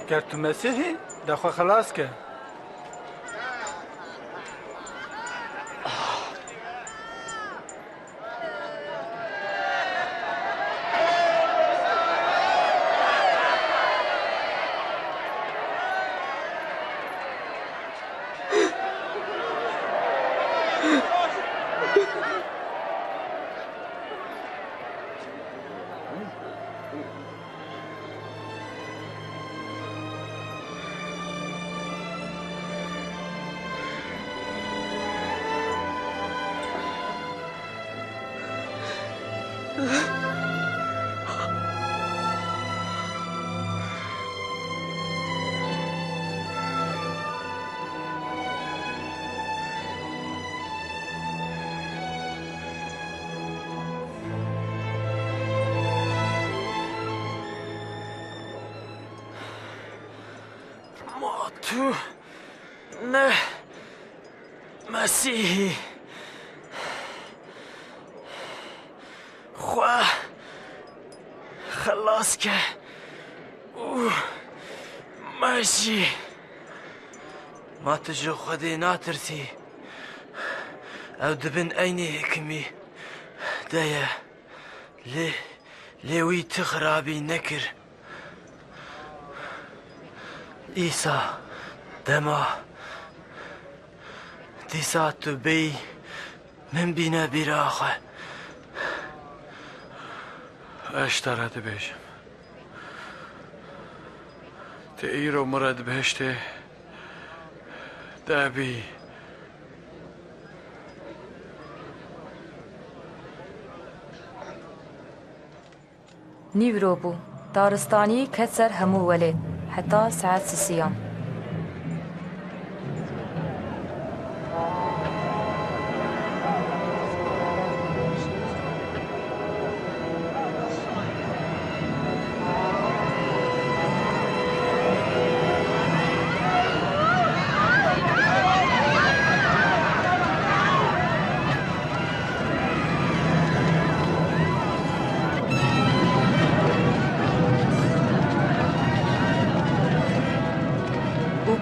گر تو مسیحی دخوا خلاص که تو نه مسیحی خوا خلاص که او ماشی ما تجو خودی ناترسی او دبن اینی حکمی دايا لێوی تخرابی نەکرد ئیسا دەما دیسا تو بی من بینە بیراخە ئەشتەرە دەبێژم تە ئیرۆ مرە دبهێشتێ دابی نیورۆ بوو دارستانی کەت سەر هەموو وەلێ حتا سەعات سسیان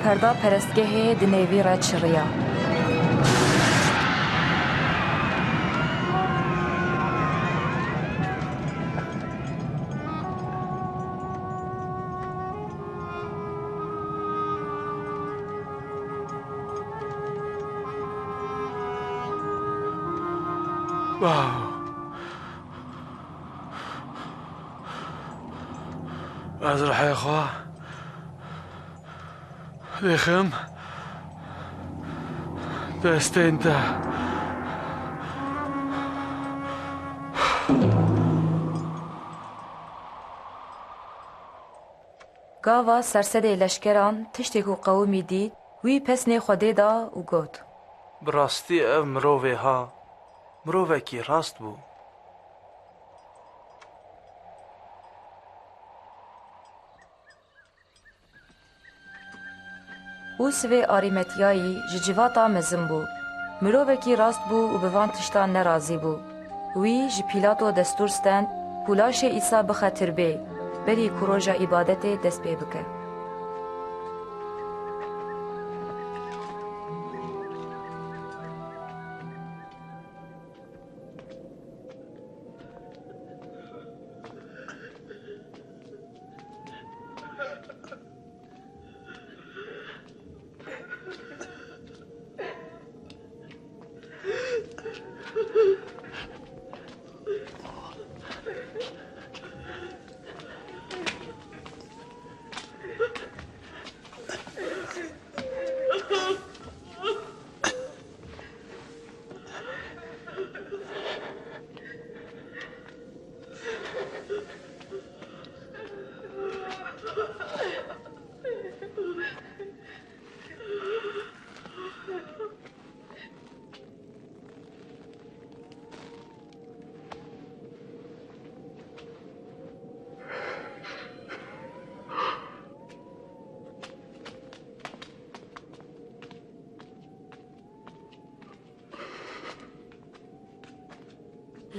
پردا پرستگاه دنیوی را چریا واو از رحی خواه لخم دستين تا گاوا سرسده لشکران تشتی کو قومی دید وی پسنی خوده دا و گوت براستی او مروه ها مروه کی راست بو او سوی آریمتیایی ججیواتا مزم بو مرووکی راست بو و بوان تشتان نرازی بو وی جی پیلاتو دستور ستند پولاش ایسا بخطر بی بری کروژا عبادت دست بی بکه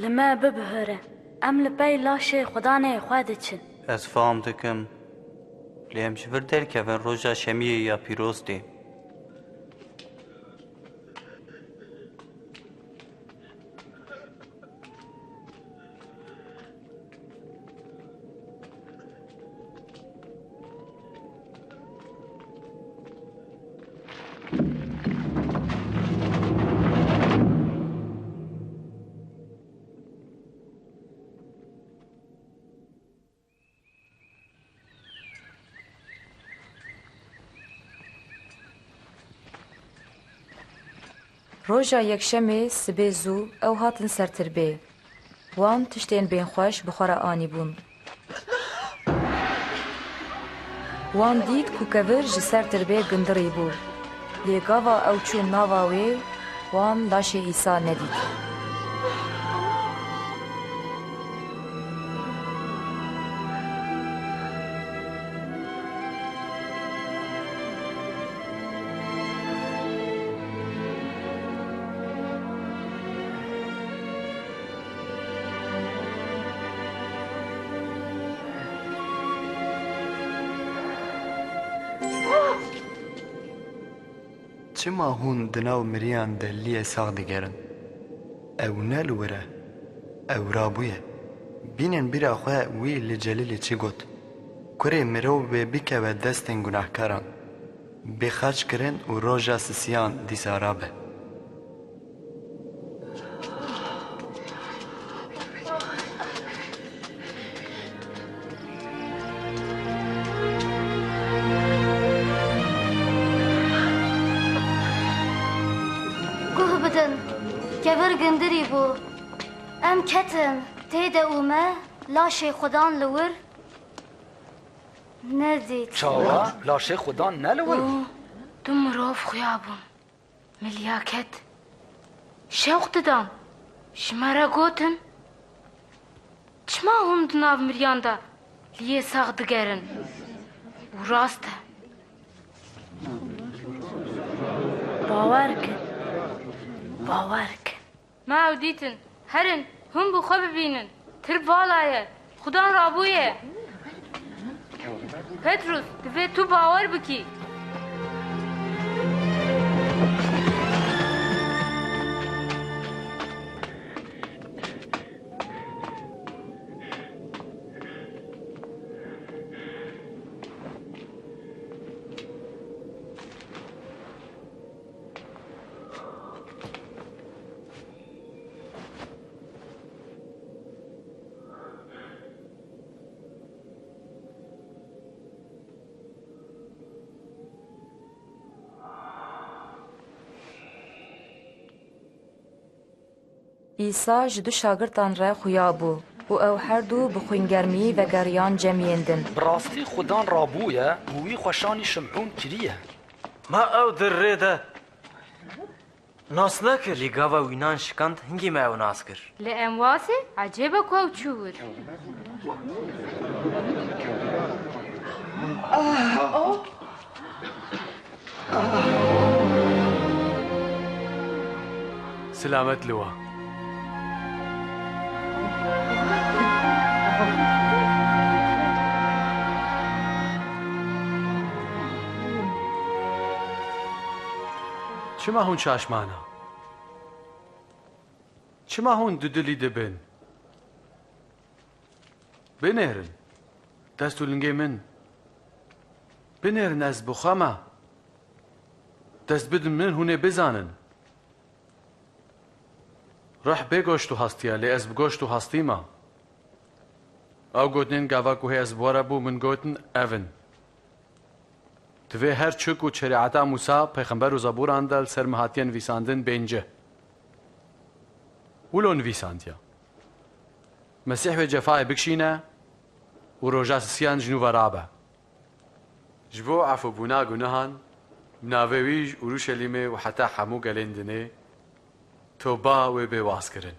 لما ببهره ام لبی لاشه خدا نه خواده چن Ez fam dikim lê em ji vir derkevin roja şemiyê ya pîroztê. روژا یکشەمێ سبێ زوو ئەو هاتن سەرتر بێ وان تشتێن بێن خۆش بخۆرە ئانی بوون وان دیت کوکەڤر ji سەرتر بێ گندڕی بوو لێگاوا ئەو چوون ناوا wê wan laşê îsa nedît چما هون دناو مریان دلیه ساغ دگرن او نل وره او رابویه بینن بیرا خواه وی لجلیل چی گوت کره مرو به بیکه و دستن گناه کرن بخرج کرن و روژا سسیان دیسارابه گبر گندری بو ام کتن تیده اومه لاشه خودان لور ندید چاوا لاشه خودان نلور دو مروف خویابون ملیاکت شوق ددان شمارا گوتن چما هم دناو مریاندا لیه ساق دگرن و راسته باور کن باور کن ما او دیتن هرن هم بو خواه ببینن تر بالایه خودان رابویه پتروس دوی تو باور بکی ئیسا ji du şagirtan re xuya bû û ew her du bi xwîngermî vegeriyan cemiyên din. Bi rastî xudan rabûye û wî xweşanî şimhûn kiriye. Ma ew dirrê de nas nekir. Lê gava wînan şikand hingî me ew nas kir. Li em wasê ecêbe ku ew çûwir. سلامت لوا چما هون شاشمانا چما هون ددلی دبن بنهرن دستو لنگی من بنهرن از بخما دست بدن من هونه بزانن روح بگوشتو هستیا لی از بگوشتو هستیما او گوتنین گاوا کوه از بوارا بو من گوتن اون دوی هر چک و شریعتا موسا پیغمبر و زبور اندل سرمهاتین ویساندن بینجه ولون ویساندیا مسیح و جفای بکشینه و روژا سیان جنوب رابه جبو عفو بونا گناهان مناویج اورشلیمه و حتی حمو گلندنه توبا و بواز کرن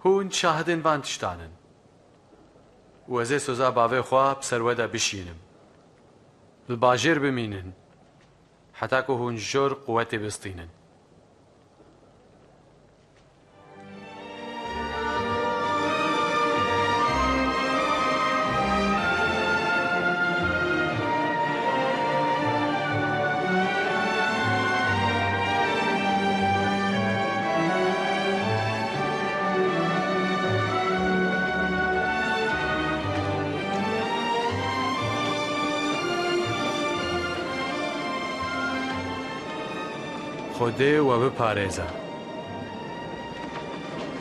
هون شاهدن وان تشتانن و از سوزا باوی خواه بسروده بشینم الباجر بمینن حتی که هون جور قوت بستینن خده و بپارێزە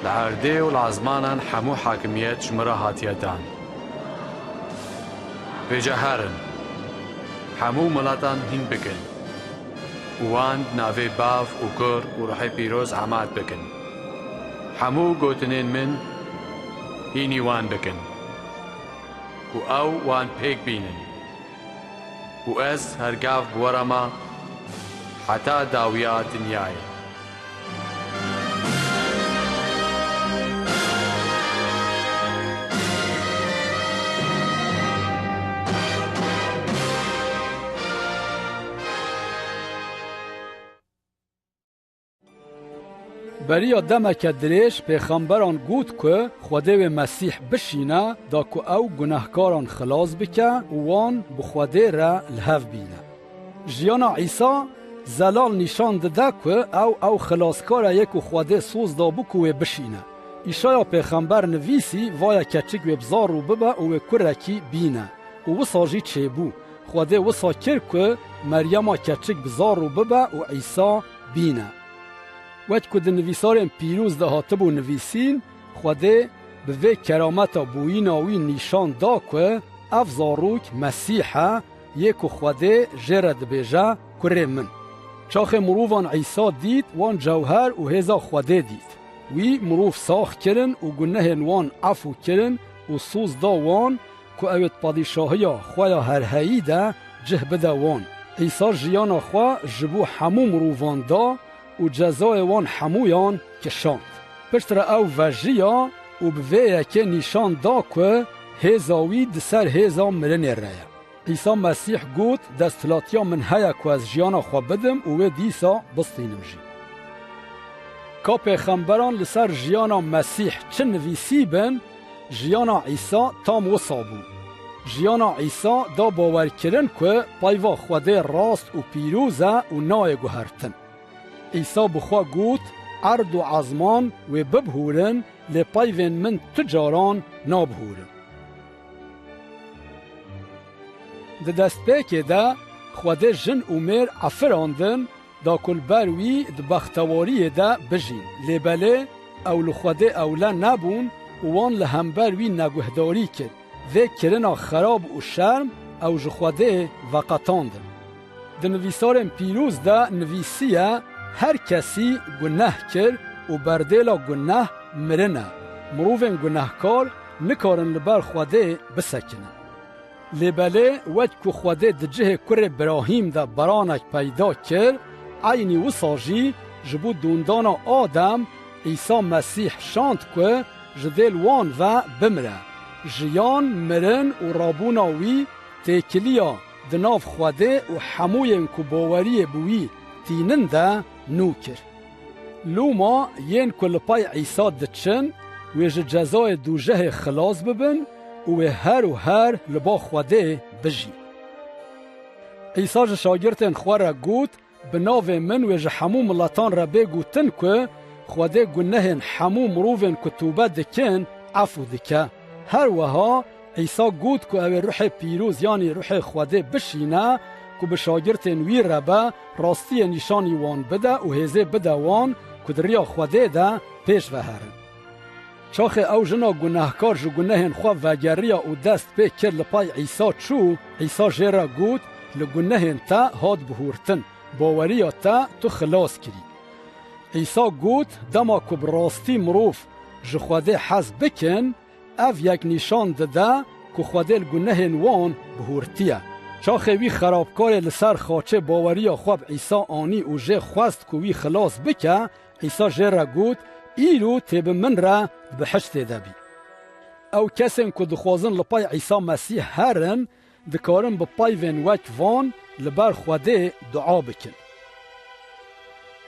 لە هەردێ و لە عزمانان هەموو حاکمیەت ژمرە هاتیەدان بێجەهارن هەموو مڵاتان هین بکەن وان ناوێ باف و کۆر و ڕۆحی پیرۆز ئاماد بکەن هەموو گوتنێن من هینی وان بکەن و ئەو وان پێک بینن و ئەس هەرگاو بوەرەما حتى داويات دنياي بریا دمک درێژ پێخەمبەران گوت کو خودێ و مسیح بشینە دا کو ئەو گونەهکاران خلاص بکە وان bi خودێ re li hev bîne. Jiyana İsa زلال نشان دده که او خلاصکاره یک و خواده سوز دا بو که بشینه ایشایا پیغمبر نویسی وای کچک و بزار و ببا و کرکی بینه و وصاجی چه بو خواده وصا کرد که مریم کچک بزار و ببا و عیسی بینه وقت که ده نویسارم پیروز ده هاتبو نویسین خواده به وی کرامت بوی ناوی نیشان دا که افزاروک مسیحه یک خواده جرد بیجه کره من چاخ مروفان عیسی دید وان جوهر و هزا خواده دید وی مروف ساخ کرن و گنه وان عفو کرن و سوز دا وان که اوید پادشاهی خوایا هرهایی ده جه بده وان عیسی جیانا خوا جبو همو مروفان دا و جزای وان همویان کشاند پشتر او وجیا و بویه که نشان دا که هزاوی دسر هزا مرن رaya عیسی مسیح گوت دستلاتیا من هیا که از جیانا خوا بدم و دیسا بستینم جی که پیغمبران لسر جیانا مسیح چه نویسی بن جیانا عیسی تام وصا بو جیانا عیسی دا باور کرن که پایوا خواده راست و پیروزه و نای گوهرتن عیسی بخوا گوت عرض و عظمان و ببهورن لپایوین من تجاران نابهورن ده دست پیکه ده خواده جن و میر عفراندن دا کل بروی ده بختواری ده بجین لبله او لخواده اولا نبون وان لهمبروی نگهداری کرد و کرنا خراب و شرم او جخواده وقتاندن ده نویسارم پیروز ده نویسیه هر کسی گناه کرد و بردیلا گناه مرنه مروفن گناهکار نکارن لبر خواده بسکنه لبله وقت که خواده دجه کر براهیم ده برانک پیدا کرد عینی وصاجی جبو دوندانا آدم عیسی مسیح شاند که جدیل وان و بمره جیان مرن و رابوناوی تکلیا دناف خواده و حموین که باوری بوی تینن ده نوکر لوما ین کل پای عیسی دچن و جزای دوجه خلاص ببن و هر لبا خواده بجی عیسی شاگردن خواره گوت بناو من و حمو ملاتان را بگوتن که خواده گنهن حمو مروفن کتوبه دکن عفو دکه هر وها عیسی گوت که او روح پیروز یعنی روح خواده بشینه که به شاگردن وی ربه راستی نشانی وان بده و هزه بده وان که دریا خواده ده پیش وهرن چاخ او جنا گناهکار جو گناهن خواه وگریا و دست پی کرد لپای عیسی چو عیسی جیرا گوت لگناهن تا هاد بهورتن باوریا تا تو خلاص کری عیسی گوت دما که براستی مروف جو خواده حز بکن او یک نشان دده که خواده لگناهن وان بهورتیه چاخ وی خرابکار لسر خاچه باوریا خواب عیسی آنی و جه خواست که وی خلاص بکه عیسی جیرا گوت ایلو تیب من را بحشت دبی او کسین که دخوازن لپای عیسی مسیح هرن دکارن بپای وین وک وان لبر خواده دعا بکن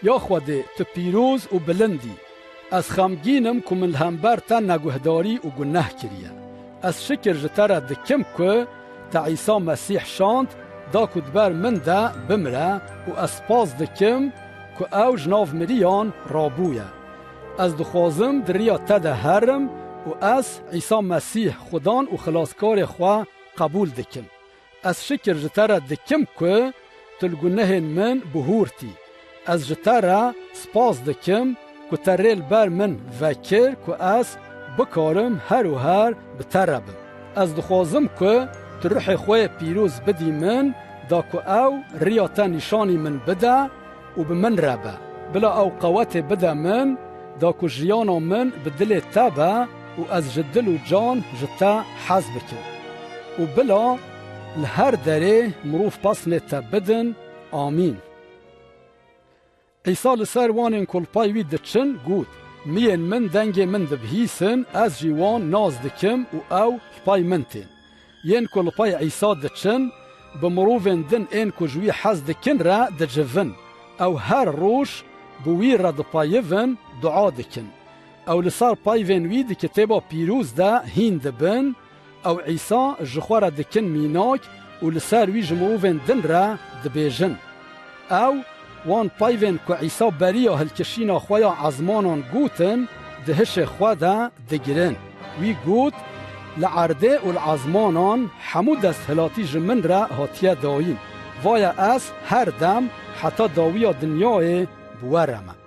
یا خواده تو پیروز و بلندی از خمگینم که من الهمبر تا نگهداری و گناه کریه از شکر جتر دکم که تا عیسی مسیح شاند دا کدبر من دا بمره و اسپاس دکم که او جناف مریان رابویه از دخوازم دریا تده هرم و از عیسی مسیح خدان و خلاصکار خواه قبول دکم از شکر جتر دکم که تلگنه من بهورتی از جتر سپاس دکم که تریل بر من وکر که از بکارم هر و هر بتربم از دخوازم که تروح خواه پیروز بدی من دا که او ریاتا نشانی من بده و به من ربه بلا او قوت بده من دا که جیانا من بدل تابه و از جدل و جان جتا حز بکن و بلا لهر دره مروف پاسنه تبدن آمین عیسی لسر وانین کل پایوی دچن گود مین من دنگ من دبهیسن از جیوان ناز دکم و او پای من تین ین کل پای عیسی دچن بمروفن دن این کجوی حز دکن را دجفن او هر روش بوی را دپایون دعا دکن او لسار پایون وی دی کتابا پیروز ده هین دبن او عیسی جخوار دکن میناک و لسار وی جمروفن دن را دبیجن او وان پایون که عیسی بریا هلکشینا خویا عزمانان گوتن دهش خواده دگرن وی گوت لعرده و العزمانان حمو دست هلاتی جمن را هاتیه داین ویا از هر دم حتی داویا دنیای بوارمه